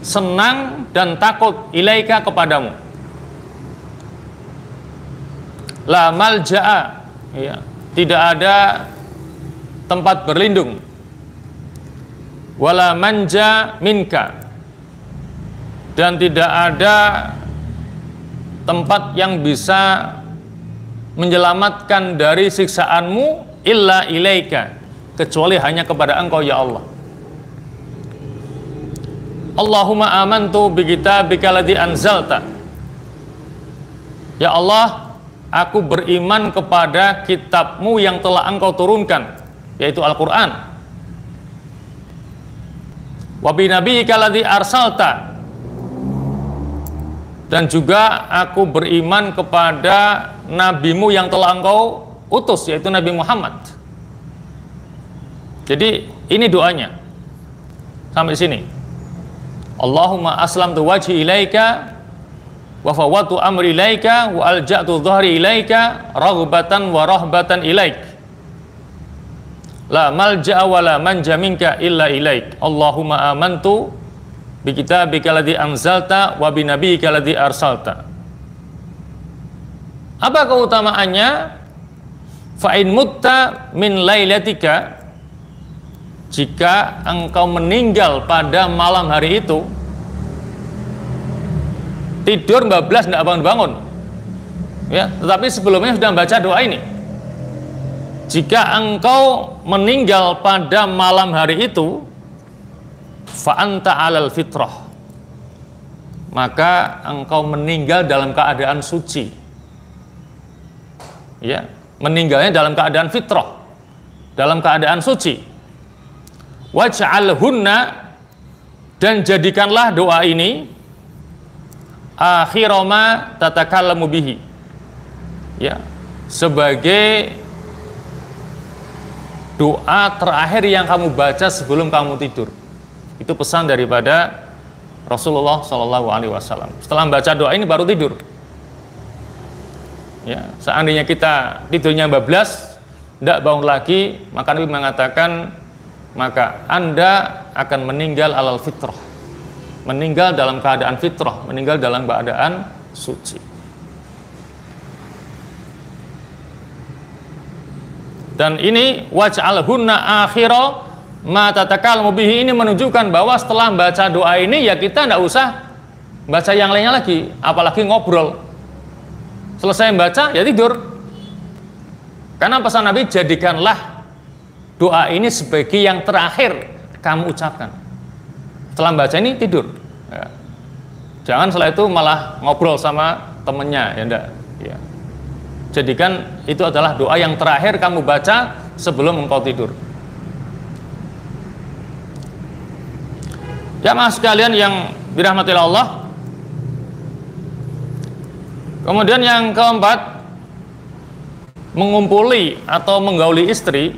senang dan takut, ilaika, kepadamu. La malja'a, ya, tidak ada tempat berlindung, wala manja minka, dan tidak ada tempat yang bisa menyelamatkan dari siksaanmu, illa ilaika, kecuali hanya kepada engkau ya Allah. Allahumma amantu bi kitabika ladzi anzalta, ya Allah, aku beriman kepada kitabmu yang telah engkau turunkan, yaitu Al-Quran. Wa bi nabiyyika ladzi arsalta, dan juga aku beriman kepada nabimu yang telah engkau utus, yaitu Nabi Muhammad. Jadi ini doanya sampai sini. Allahumma aslamtu wajhi ilaika wa fawwadtu amri ilaika wa alja'tu dhahri ilaika raghbatan wa rahbatan ilaik, la malja'a wa la manja minka illa ilaik. Allahumma amantu bi kitabika ladzi anzalta wa bi nabiyyika ladzi arsalta. Apa keutamaannya? Fa in mutta min lailatika, jika engkau meninggal pada malam hari itu, tidur bablas tidak bangun-bangun, ya, tetapi sebelumnya sudah baca doa ini. Jika engkau meninggal pada malam hari itu, fa anta alal fitrah, maka engkau meninggal dalam keadaan suci, ya, meninggalnya dalam keadaan fitrah, dalam keadaan suci. Waj'alhunna, dan jadikanlah doa ini akhirama tatakallamu bihi, ya, sebagai doa terakhir yang kamu baca sebelum kamu tidur. Itu pesan daripada Rasulullah Shallallahu Alaihi Wasallam. Setelah baca doa ini baru tidur. Ya, seandainya kita tidurnya bablas, tidak bangun lagi, maka Nabi mengatakan, maka Anda akan meninggal alal fitrah, meninggal dalam keadaan fitrah, meninggal dalam keadaan suci. Dan ini waj'alhunna akhira ma tatakallamu bihi, ini menunjukkan bahwa setelah baca doa ini ya kita tidak usah baca yang lainnya lagi, apalagi ngobrol. Selesai baca ya tidur. Karena pesan Nabi, jadikanlah doa ini sebagai yang terakhir kamu ucapkan. Setelah baca ini tidur, ya. Jangan setelah itu malah ngobrol sama temennya, ya enggak, ya. Jadikan itu adalah doa yang terakhir kamu baca sebelum engkau tidur. Jamaah sekalian yang dirahmati Allah. Kemudian yang keempat, mengumpuli atau menggauli istri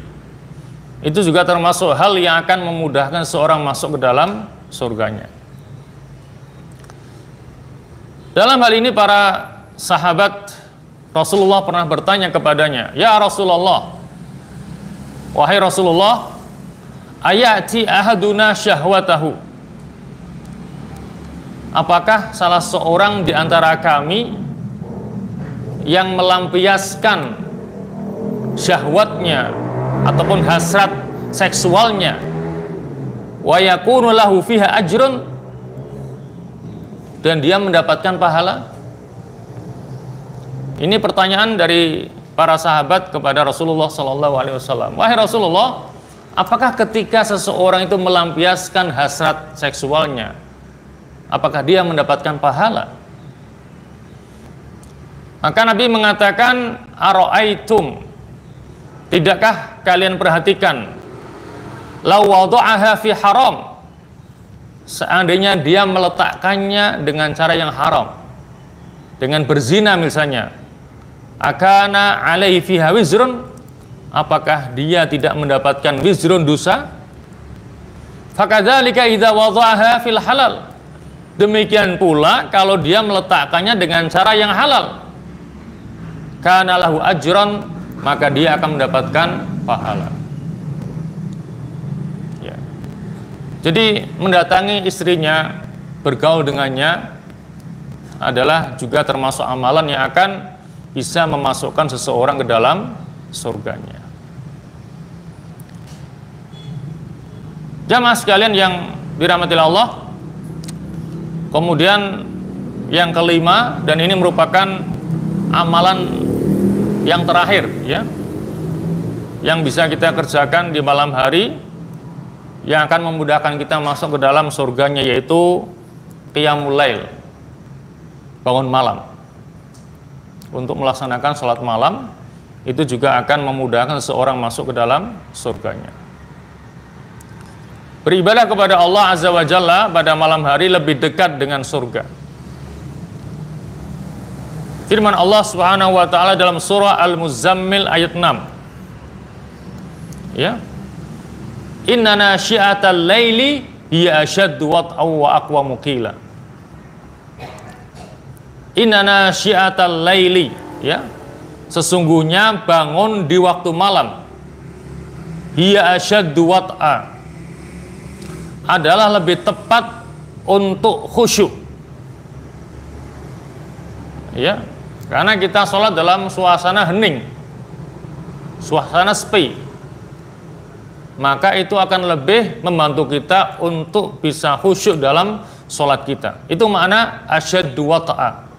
itu juga termasuk hal yang akan memudahkan seorang masuk ke dalam surganya. Dalam hal ini para sahabat Rasulullah pernah bertanya kepadanya, "Ya Rasulullah, wahai Rasulullah, ayati ahaduna syahwatahu?" Apakah salah seorang di antara kami yang melampiaskan syahwatnya ataupun hasrat seksualnya, wa yakunu lahu fiha ajrun, dan dia mendapatkan pahala? Ini pertanyaan dari para sahabat kepada Rasulullah Sallallahu Alaihi Wasallam. Wahai Rasulullah, apakah ketika seseorang itu melampiaskan hasrat seksualnya, apakah dia mendapatkan pahala? Maka Nabi mengatakan, ara'aitum, tidakkah kalian perhatikan, law wada'aha fi haram, seandainya dia meletakkannya dengan cara yang haram, dengan berzina misalnya, akana alaihi fiha wizrun, apakah dia tidak mendapatkan wizrun, dosa? Fakadzalika idza wada'aha fil halal, demikian pula kalau dia meletakkannya dengan cara yang halal, kana lahu ajron, maka dia akan mendapatkan pahala. Ya. Jadi mendatangi istrinya, bergaul dengannya adalah juga termasuk amalan yang akan bisa memasukkan seseorang ke dalam surganya. Jamaah sekalian yang dirahmati Allah, kemudian yang kelima, dan ini merupakan amalan yang terakhir ya, yang bisa kita kerjakan di malam hari, yang akan memudahkan kita masuk ke dalam surganya, yaitu qiyamul lail, bangun malam. Untuk melaksanakan sholat malam itu juga akan memudahkan seseorang masuk ke dalam surganya. Beribadah kepada Allah Azza wa Jalla pada malam hari lebih dekat dengan surga. Firman Allah Subhanahu wa taala dalam surah Al-Muzammil ayat 6. Ya. Inna nasyi'atal laili hiya ashaddu wat'aw wa aqwamu qila. Inna nasyi'atal laili, ya. Sesungguhnya bangun di waktu malam, hiya ashaddu wat'a, adalah lebih tepat untuk khusyuk. Ya, karena kita sholat dalam suasana hening, suasana sepi, maka itu akan lebih membantu kita untuk bisa khusyuk dalam sholat kita. Itu makna asyaddu wat'a,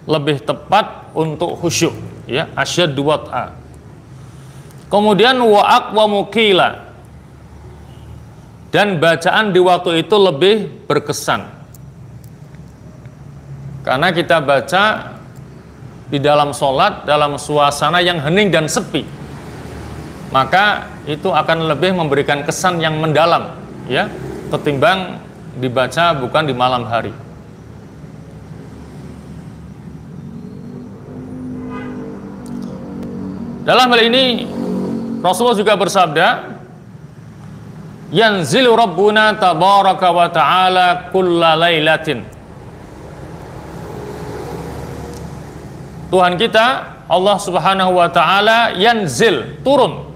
lebih tepat untuk khusyuk, ya, asyaddu wat'a. Kemudian wa aqwamu qila, dan bacaan di waktu itu lebih berkesan, karena kita baca di dalam sholat dalam suasana yang hening dan sepi, maka itu akan lebih memberikan kesan yang mendalam, ya, ketimbang dibaca bukan di malam hari. Dalam hal ini Rasulullah juga bersabda, yanzilu rabbuna tabaraka wa ta'ala kulla lailatin. Tuhan kita Allah Subhanahu wa taala yanzil, turun,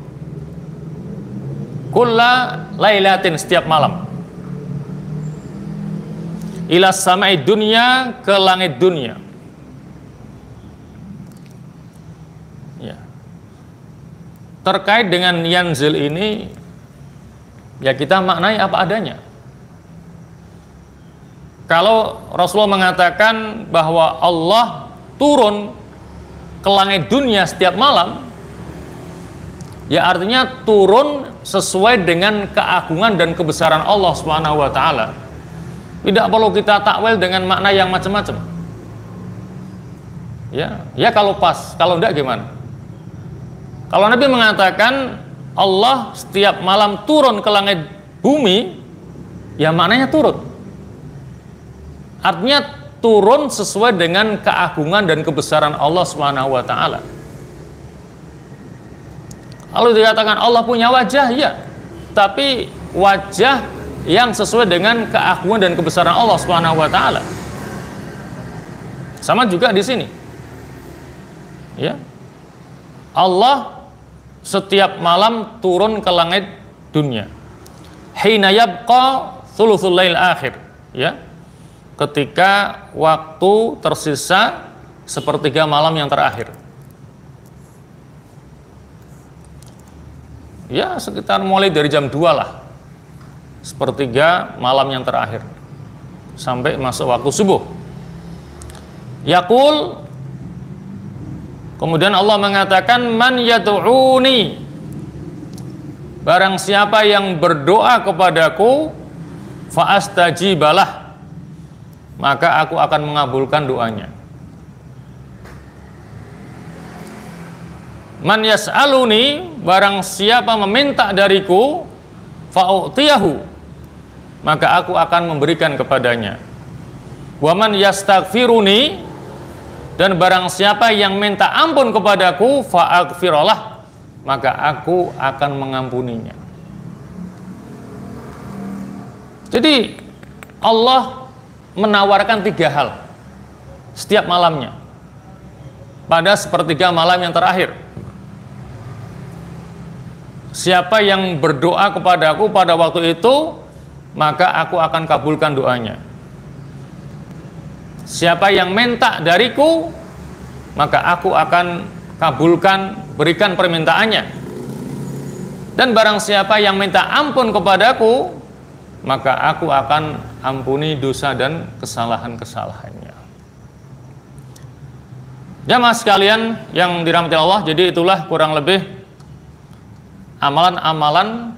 kulla lailatin, setiap malam, ila samai dunya, ke langit dunia. Ya. Terkait dengan yanzil ini, ya kita maknai apa adanya. Kalau Rasulullah mengatakan bahwa Allah turun ke langit dunia setiap malam, ya artinya turun sesuai dengan keagungan dan kebesaran Allah Subhanahu wa taala. Tidak perlu kita takwil dengan makna yang macam-macam. Ya kalau pas, kalau enggak gimana? Kalau Nabi mengatakan Allah setiap malam turun ke langit bumi, ya maknanya turun. Artinya turun sesuai dengan keagungan dan kebesaran Allah Subhanahu wa taala. Kalau dikatakan Allah punya wajah, ya, tapi wajah yang sesuai dengan keagungan dan kebesaran Allah Subhanahu wa taala. Sama juga di sini. Ya. Allah setiap malam turun ke langit dunia. Hina yabqa thuluthul lail akhir, ya. Ketika waktu tersisa sepertiga malam yang terakhir. Ya, sekitar mulai dari jam 2 lah. Sepertiga malam yang terakhir sampai masuk waktu subuh. Yaqul, kemudian Allah mengatakan, man yad'uni, barang siapa yang berdoa kepadaku, fa astajibalah, maka aku akan mengabulkan doanya. Man yas'aluni, barang siapa meminta dariku, fa'u'tiyahu, maka aku akan memberikan kepadanya. Wa man yastaghfiruni, dan barang siapa yang minta ampun kepadaku, fa'aghfirullah, maka aku akan mengampuninya. Jadi Allah menawarkan 3 hal setiap malamnya pada sepertiga malam yang terakhir. siapa yang berdoa kepadaku pada waktu itu, maka aku akan kabulkan doanya. Siapa yang minta dariku, maka aku akan kabulkan, berikan permintaannya. Dan barang siapa yang minta ampun kepadaku, maka aku akan ampuni dosa dan kesalahan-kesalahannya. Jamaah sekalian yang dirahmati Allah, jadi itulah kurang lebih amalan-amalan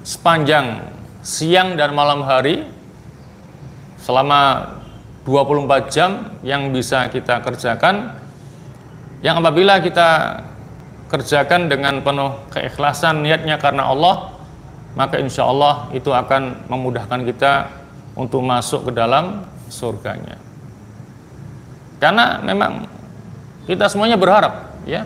sepanjang siang dan malam hari selama 24 jam yang bisa kita kerjakan, yang apabila kita kerjakan dengan penuh keikhlasan niatnya karena Allah, maka insya Allah itu akan memudahkan kita untuk masuk ke dalam surganya. Karena memang kita semuanya berharap, ya,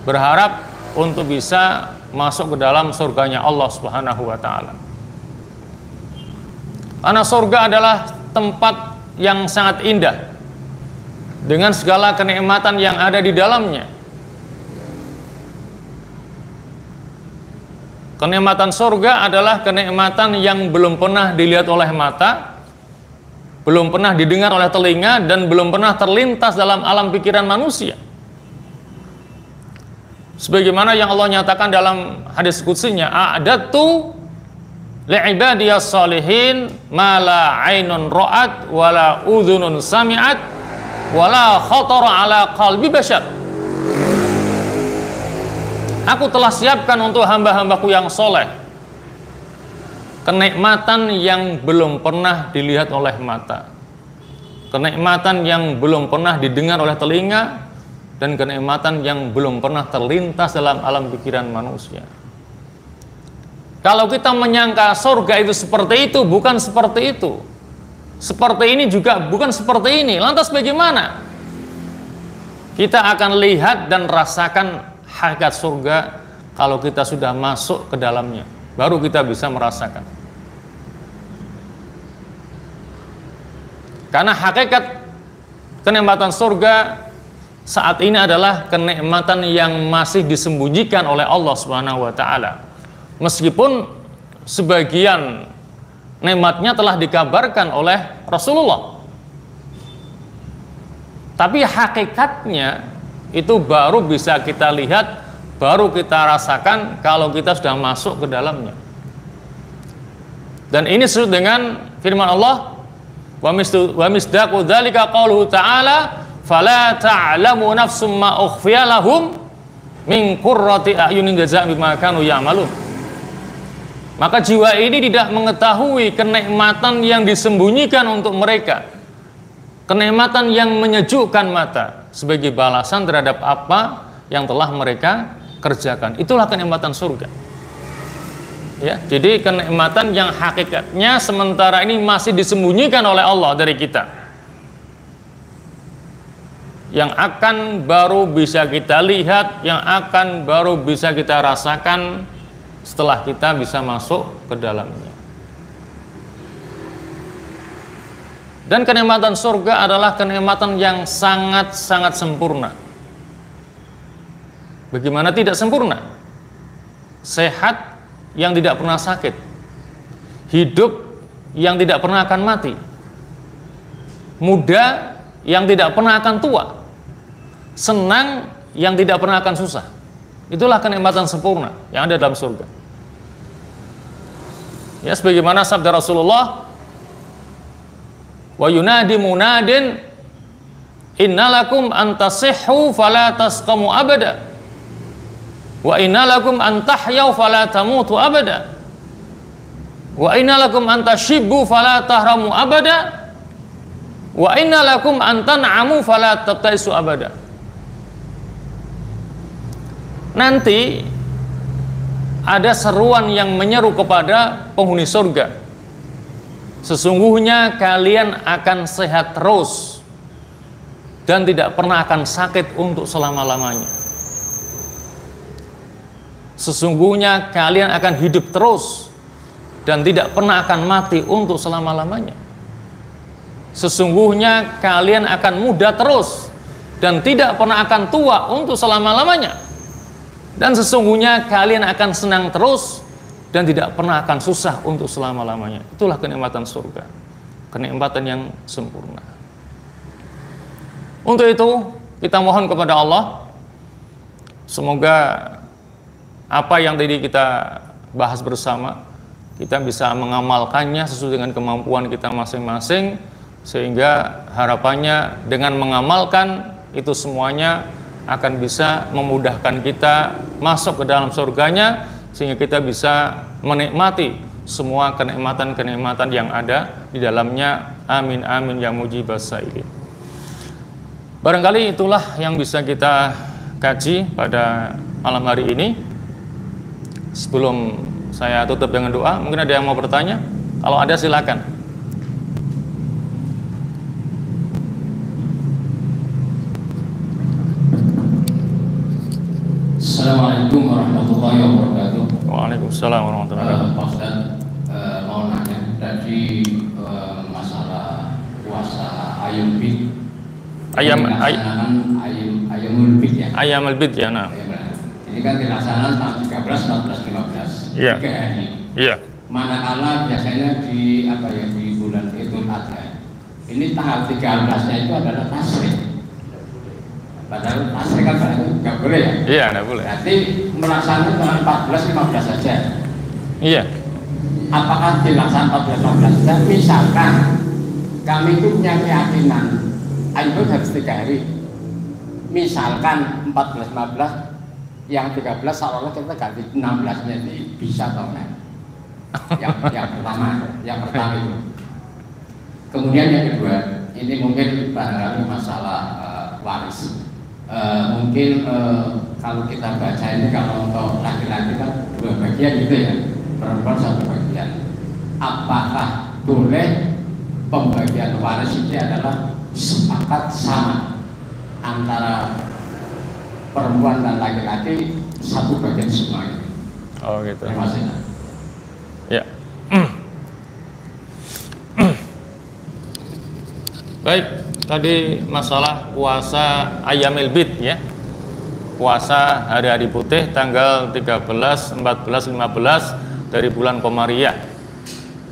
berharap untuk bisa masuk ke dalam surganya Allah Subhanahu wa Ta'ala. Karena surga adalah tempat yang sangat indah dengan segala kenikmatan yang ada di dalamnya. Kenikmatan surga adalah kenikmatan yang belum pernah dilihat oleh mata, belum pernah didengar oleh telinga, dan belum pernah terlintas dalam alam pikiran manusia. Sebagaimana yang Allah nyatakan dalam hadis qudsinya, a'dadtu li'ibadiyas shalihin ma la 'ainun ra'at wa la udhunun sami'at wa la khatara 'ala qalbi bashar. Aku telah siapkan untuk hamba-hambaku yang soleh kenikmatan yang belum pernah dilihat oleh mata, kenikmatan yang belum pernah didengar oleh telinga, dan kenikmatan yang belum pernah terlintas dalam alam pikiran manusia. Kalau kita menyangka surga itu seperti itu, bukan seperti itu. Seperti ini juga bukan seperti ini. Lantas bagaimana? Kita akan lihat dan rasakan hakikat surga kalau kita sudah masuk ke dalamnya. Baru kita bisa merasakan. Karena hakikat kenikmatan surga saat ini adalah kenikmatan yang masih disembunyikan oleh Allah Subhanahu wa Ta'ala. Meskipun sebagian nikmatnya telah dikabarkan oleh Rasulullah, tapi hakikatnya itu baru bisa kita lihat, baru kita rasakan kalau kita sudah masuk ke dalamnya. Dan ini sesuai dengan firman Allah, wa misdaqu dzalika qauluhu ta'ala, fala ta'lamu nafsum ma ukhfiya lahum min qurrati a'yunin jazaa'an bima kanu ya'malun. Maka jiwa ini tidak mengetahui kenikmatan yang disembunyikan untuk mereka, kenikmatan yang menyejukkan mata sebagai balasan terhadap apa yang telah mereka kerjakan. Itulah kenikmatan surga. Ya, jadi kenikmatan yang hakikatnya sementara ini masih disembunyikan oleh Allah dari kita, yang akan baru bisa kita lihat, yang akan baru bisa kita rasakan setelah kita bisa masuk ke dalamnya. Dan kenikmatan surga adalah kenikmatan yang sangat-sangat sempurna. Bagaimana tidak sempurna? Sehat yang tidak pernah sakit, hidup yang tidak pernah akan mati, muda yang tidak pernah akan tua, senang yang tidak pernah akan susah. Itulah kenikmatan sempurna yang ada dalam surga. Ya, sebagaimana sabda Rasulullah, wa yunadi munadin innalakum antasihhu fala tasqamu abada wa innalakum antahyaw fala tamutu abada wa innalakum antashibbu fala tahramu abada wa innalakum antan'amu fala tabtaisu abada. Nanti ada seruan yang menyeru kepada penghuni surga, sesungguhnya kalian akan sehat terus dan tidak pernah akan sakit untuk selama-lamanya. Sesungguhnya kalian akan hidup terus dan tidak pernah akan mati untuk selama-lamanya. Sesungguhnya kalian akan muda terus dan tidak pernah akan tua untuk selama-lamanya. Dan sesungguhnya kalian akan senang terus dan tidak pernah akan susah untuk selama-lamanya. Itulah kenikmatan surga, kenikmatan yang sempurna. Untuk itu kita mohon kepada Allah, semoga apa yang tadi kita bahas bersama, kita bisa mengamalkannya sesuai dengan kemampuan kita masing-masing, sehingga harapannya dengan mengamalkan itu semuanya akan bisa memudahkan kita masuk ke dalam surganya, sehingga kita bisa menikmati semua kenikmatan-kenikmatan yang ada di dalamnya. Amin amin ya mujibas sailin. Barangkali itulah yang bisa kita kaji pada malam hari ini. Sebelum saya tutup dengan doa, mungkin ada yang mau bertanya? Kalau ada silakan. Assalamualaikum warahmatullahi wabarakatuh. Waalaikumsalam warahmatullahi wabarakatuh. Pak Ustaz, mau nanya tadi masalah puasa Ayamul Bid. Ayamul Bid ya. Ayamul Bid ya, nah. Ini kan dilaksanakan tanggal 13, 14, 15. Iya. 3 hari. Iya. Manakala biasanya di bulan Idul Adha. Ini tanggal 13-nya itu adalah tasrik. Padahal tasrik kan nggak boleh ya? Iya, nggak boleh. Berarti melaksanakan tanggal 14, 15 saja. Iya. Apakah dilaksanakan 14, 15 saja? Misalkan kami itu punya keyakinan Ayamul harus 3 hari. Misalkan 14, 15, yang 13 seolah-olah kita ganti 16-nya ini bisa atau enggak? Yang pertama itu. Kemudian yang kedua, ini mungkin barangkali masalah waris. Mungkin kalau kita baca ini, kalau untuk laki-laki kan 2 bagian gitu ya, perempuan 1 bagian. Apakah boleh pembagian waris ini adalah sepakat sama antara perempuan dan laki-laki 1 bagian semuanya? Oh gitu. Terima kasih. Ya. Baik, tadi masalah puasa Ayamil Bid ya. Puasa hari-hari putih tanggal 13, 14, 15 dari bulan Komariah.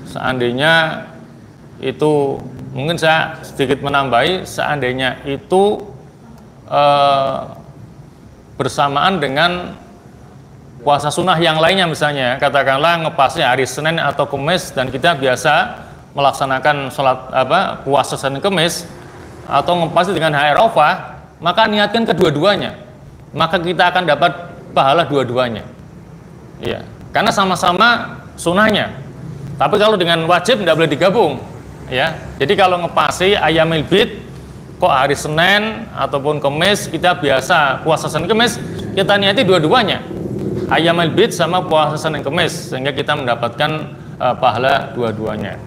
Seandainya itu, mungkin saya sedikit menambahi, seandainya itu bersamaan dengan puasa sunnah yang lainnya, misalnya katakanlah ngepasnya hari Senin atau Kamis dan kita biasa melaksanakan puasa Senin Kamis, atau ngepasnya dengan hari Arafah, maka niatkan kedua-duanya, maka kita akan dapat pahala dua-duanya. Iya, karena sama-sama sunnahnya. Tapi kalau dengan wajib tidak boleh digabung, ya. Jadi kalau ngepasi Ayamil Bid kok hari Senin ataupun Kamis, kita biasa puasa Senin Kamis, kita niati dua-duanya, Ayamul Bid sama puasa Senin Kamis, sehingga kita mendapatkan pahala dua-duanya.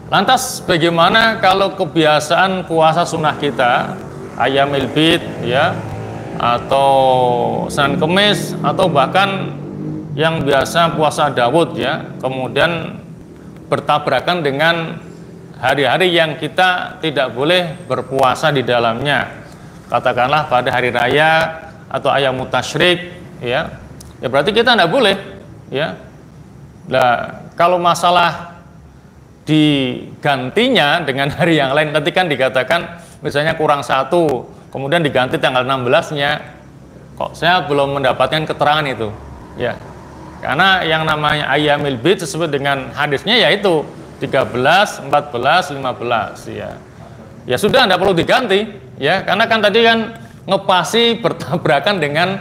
Lantas bagaimana kalau kebiasaan puasa sunnah kita, Ayamul Bid ya, atau Senin Kamis, atau bahkan yang biasa puasa Daud ya, kemudian bertabrakan dengan hari-hari yang kita tidak boleh berpuasa di dalamnya, katakanlah pada hari raya atau ayam tasyrik ya berarti kita tidak boleh ya. Nah, kalau masalah digantinya dengan hari yang lain, nanti kan dikatakan misalnya kurang 1, kemudian diganti tanggal 16-nya, kok saya belum mendapatkan keterangan itu ya, karena yang namanya Ayamil Bid sesuai dengan hadisnya yaitu 13, 14, 15 ya. Ya sudah, tidak perlu diganti ya, karena kan tadi kan ngepasi bertabrakan dengan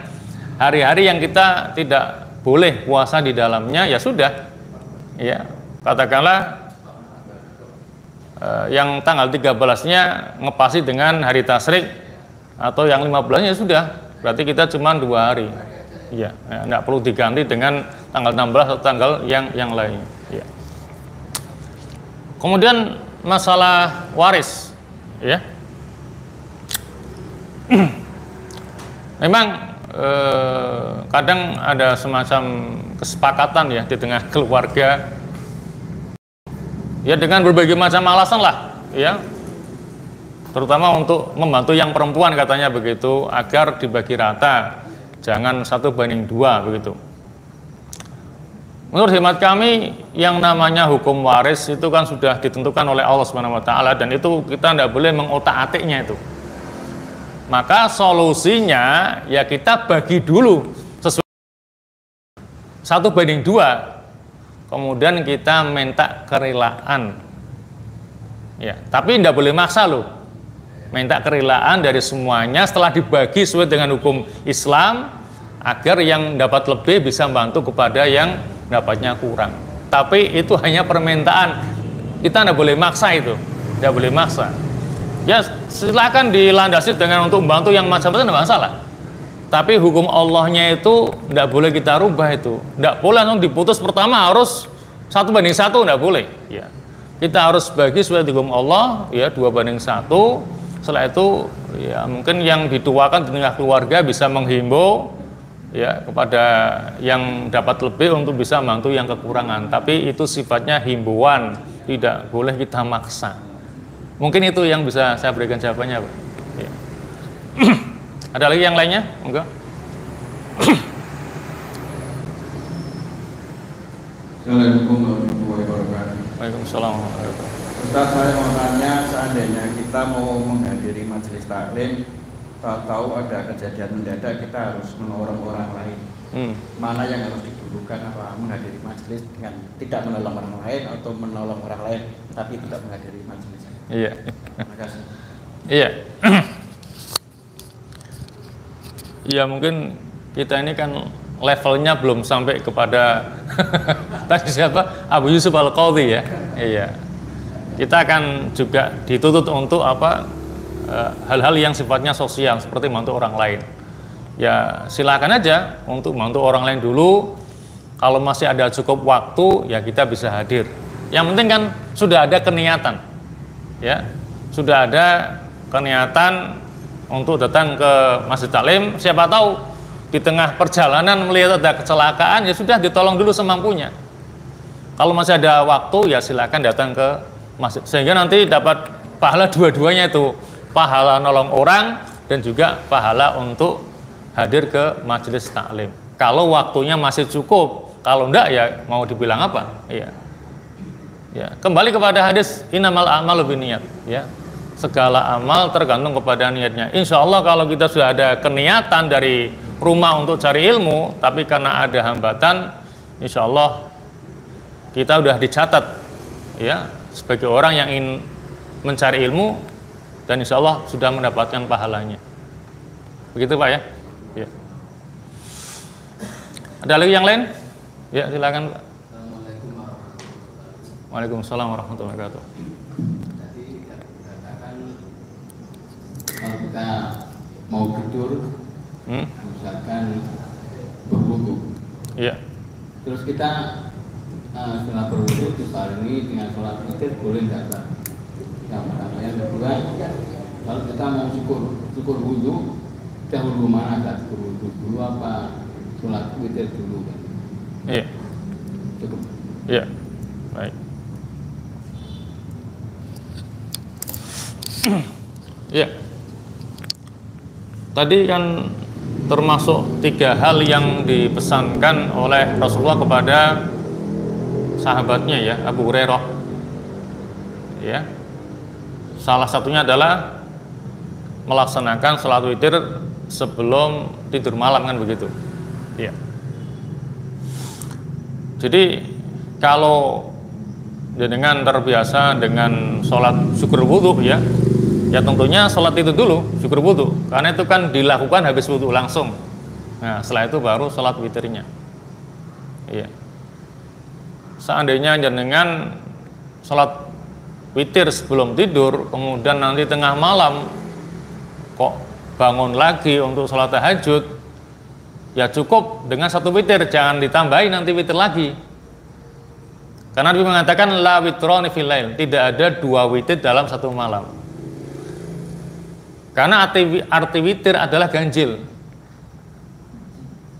hari-hari yang kita tidak boleh puasa di dalamnya, ya sudah ya. Katakanlah yang tanggal 13-nya ngepasi dengan hari tasyrik, atau yang 15-nya, ya sudah, berarti kita cuma 2 hari ya, tidak perlu diganti dengan tanggal 16 atau tanggal yang lain ya. Kemudian masalah waris ya. Memang kadang ada semacam kesepakatan ya di tengah keluarga ya, dengan berbagai macam alasan lah ya, terutama untuk membantu yang perempuan katanya begitu, agar dibagi rata. Jangan 1:2 begitu. Menurut hemat kami, yang namanya hukum waris itu kan sudah ditentukan oleh Allah Subhanahu wa taala, dan itu kita tidak boleh mengotak-atiknya itu. Maka solusinya ya kita bagi dulu sesuai 1:2. Kemudian kita minta kerelaan. Ya, tapi tidak boleh maksa loh. Minta kerelaan dari semuanya setelah dibagi sesuai dengan hukum Islam, agar yang dapat lebih bisa membantu kepada yang dapatnya kurang. Tapi itu hanya permintaan, kita tidak boleh maksa itu, tidak boleh maksa. Ya silakan dilandasi dengan untuk membantu yang macam-macam, tidak masalah. Tapi hukum Allahnya itu tidak boleh kita rubah itu, tidak boleh langsung diputus pertama harus 1:1, tidak boleh. Ya, kita harus bagi sesuai hukum Allah, ya 2:1. Setelah itu ya mungkin yang dituakan di tengah keluarga bisa menghimbau ya kepada yang dapat lebih untuk bisa membantu yang kekurangan, tapi itu sifatnya himbauan, tidak boleh kita maksa. Mungkin itu yang bisa saya berikan jawabannya, Pak. Ya. Ada lagi yang lainnya? Enggak? Assalamualaikum warahmatullahi wabarakatuh. Waalaikumsalam. Ustaz, saya mau tanya, seandainya kita mau menghadiri majelis taklim, tahu ada kejadian mendadak, kita harus menolong orang lain. Mana yang harus didulukan, apa menghadiri majelis dengan tidak menolong orang lain, atau menolong orang lain tapi tidak menghadiri majelis? Iya. Terima kasih. Iya. Iya, mungkin kita ini kan levelnya belum sampai kepada tadi siapa? Abu Yusuf Al-Qadhi ya. Iya. Kita akan juga dituntut untuk apa? Hal-hal yang sifatnya sosial seperti membantu orang lain. Ya silakan aja untuk membantu orang lain dulu. Kalau masih ada cukup waktu ya kita bisa hadir. Yang penting kan sudah ada keniatan. Ya, sudah ada keniatan untuk datang ke Masjid Taklim. Siapa tahu di tengah perjalanan melihat ada kecelakaan, ya sudah ditolong dulu semampunya. Kalau masih ada waktu ya silakan datang ke masjid, sehingga nanti dapat pahala dua-duanya itu, pahala nolong orang dan juga pahala untuk hadir ke majelis taklim. Kalau waktunya masih cukup, kalau enggak ya mau dibilang apa? Iya. Ya, kembali kepada hadis innamal a'malu binniyat, ya. Segala amal tergantung kepada niatnya. Insya Allah kalau kita sudah ada keniatan dari rumah untuk cari ilmu, tapi karena ada hambatan, insya Allah kita sudah dicatat, ya, sebagai orang yang ingin mencari ilmu, dan insya Allah sudah mendapatkan pahalanya. Begitu Pak ya? Ya. Ada lagi yang lain? Ya silakan Pak. Waalaikumsalam warahmatullahi wabarakatuh. Jadi dikatakan kalau kita mau tidur, misalkan berwudu, Iya. terus kita setelah berwudu dibarengi dengan sholat witir, boleh nggak Pak? Yang pertama, yang kedua, kalau kita mau syukur wudu, dahulu mana Pak? Wudu dulu apa sholat witir dulu? Iya. Cukup. Iya. Baik. Ya, tadi kan termasuk 3 hal yang dipesankan oleh Rasulullah kepada sahabatnya ya, Abu Hurairah. Ya, salah satunya adalah melaksanakan sholat witir sebelum tidur malam kan begitu. Ya. Jadi kalau dengan terbiasa dengan sholat syukur wudhu ya tentunya sholat itu dulu, syukur wudhu, karena itu kan dilakukan habis wudhu langsung. Nah setelah itu baru sholat witirnya. Iya. Seandainya jenengan sholat witir sebelum tidur, kemudian nanti tengah malam kok bangun lagi untuk sholat tahajud, ya cukup dengan 1 witir, jangan ditambahin nanti witir lagi. Karena Nabi mengatakan la witroni fil lail, tidak ada 2 witir dalam 1 malam. Karena arti witir adalah ganjil.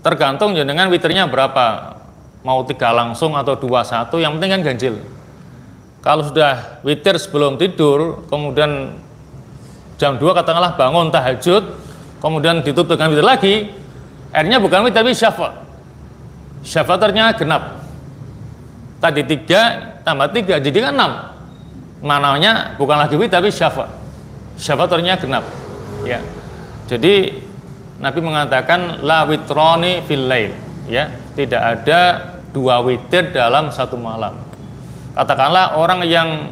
Tergantung ya dengan witirnya berapa, mau 3 langsung atau 2-1, yang penting kan ganjil. Kalau sudah witir sebelum tidur, kemudian jam 2 katakanlah bangun tahajud, kemudian ditutup dengan witir lagi, R-nya bukan witr tapi syafa. Syafatornya genap. Tadi 3 tambah 3 jadi kan 6. Mananya bukan lagi witr tapi syafa. Syafatornya genap. Ya. Jadi Nabi mengatakan la witroni fil lail, ya, tidak ada 2 witir dalam satu malam. Katakanlah orang yang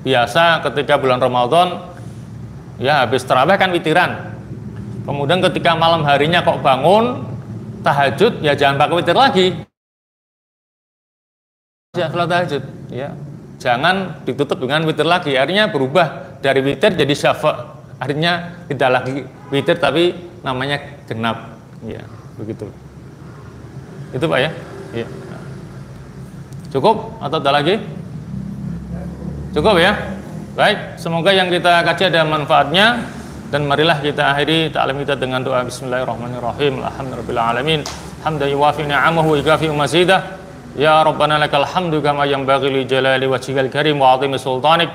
biasa ketika bulan Ramadan ya habis tarawih kan witiran. Kemudian ketika malam harinya kok bangun tahajud, ya jangan pakai witir lagi. Ya salat tahajud, ya. Jangan ditutup dengan witir lagi. Artinya berubah dari witir jadi syafa. Artinya tidak lagi witir tapi namanya genap. Ya, begitu. Itu Pak ya? Iya. Cukup atau ada lagi? Cukup ya? Baik, semoga yang kita kaji ada manfaatnya, dan marilah kita akhiri ta'lim kita dengan doa bismillahirrahmanirrahim. Alhamdulillahirabbil alamin. Hamdan yuwafi ni'amahu wa yukafi mazidah. Ya Rabbana lakal hamdu kama yanbaghi li jalali wajhikal karim wa 'azimi sultanik.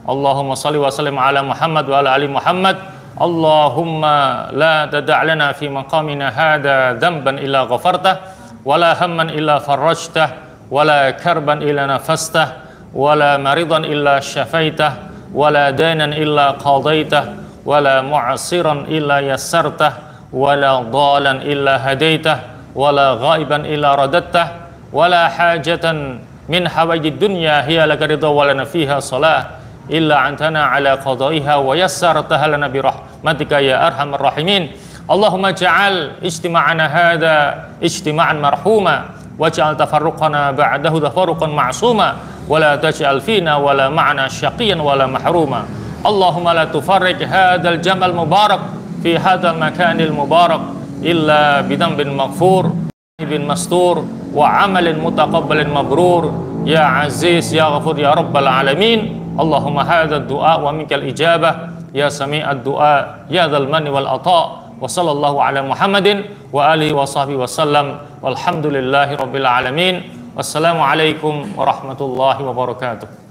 Allahumma shalli wa sallim ala Muhammad wa ala ali Muhammad. Allahumma la tada' lana fi maqamina hadha dhanban illa ghafartah wala hamman illa farajtah wala karban illa nafastah wala maridan illa syafaitah wala dainan illa qadaitah wala mu'asiran illa yassartah wala dhalan illa hadaitah wala ghaiban illa radattah wala hajatan min hawajid dunya hiya laka ridha wa lana fiha salah illa antana ala qadaiha wa yassartaha lana bi rahmatika ya arhamar rahimin. Allahumma ja'al ijtima'ana hadha ijtima'an marhuma waj'al tafarruqana ba'dahu tafarruqan ma'suma wa la taj'al fina wa la ma'na syaqiyan wa la mahruma. Allahumma la tufarriq hadzal jamal mubarak fi hadzal makanil mubarak illa bidhanbin maghfur bin mastur wa amalin mutaqabbalin mabrur ya aziz ya ghafur ya rabbal alamin. Allahumma hadzal du'a wa minkal ijabah ya sami'ad du'a ya dzal manni wal ata. Wa sallallahu ala Muhammadin wa alihi wa sahbihi wa sallam walhamdulillahi rabbil alamin. Wassalamu alaikum warahmatullahi wabarakatuh.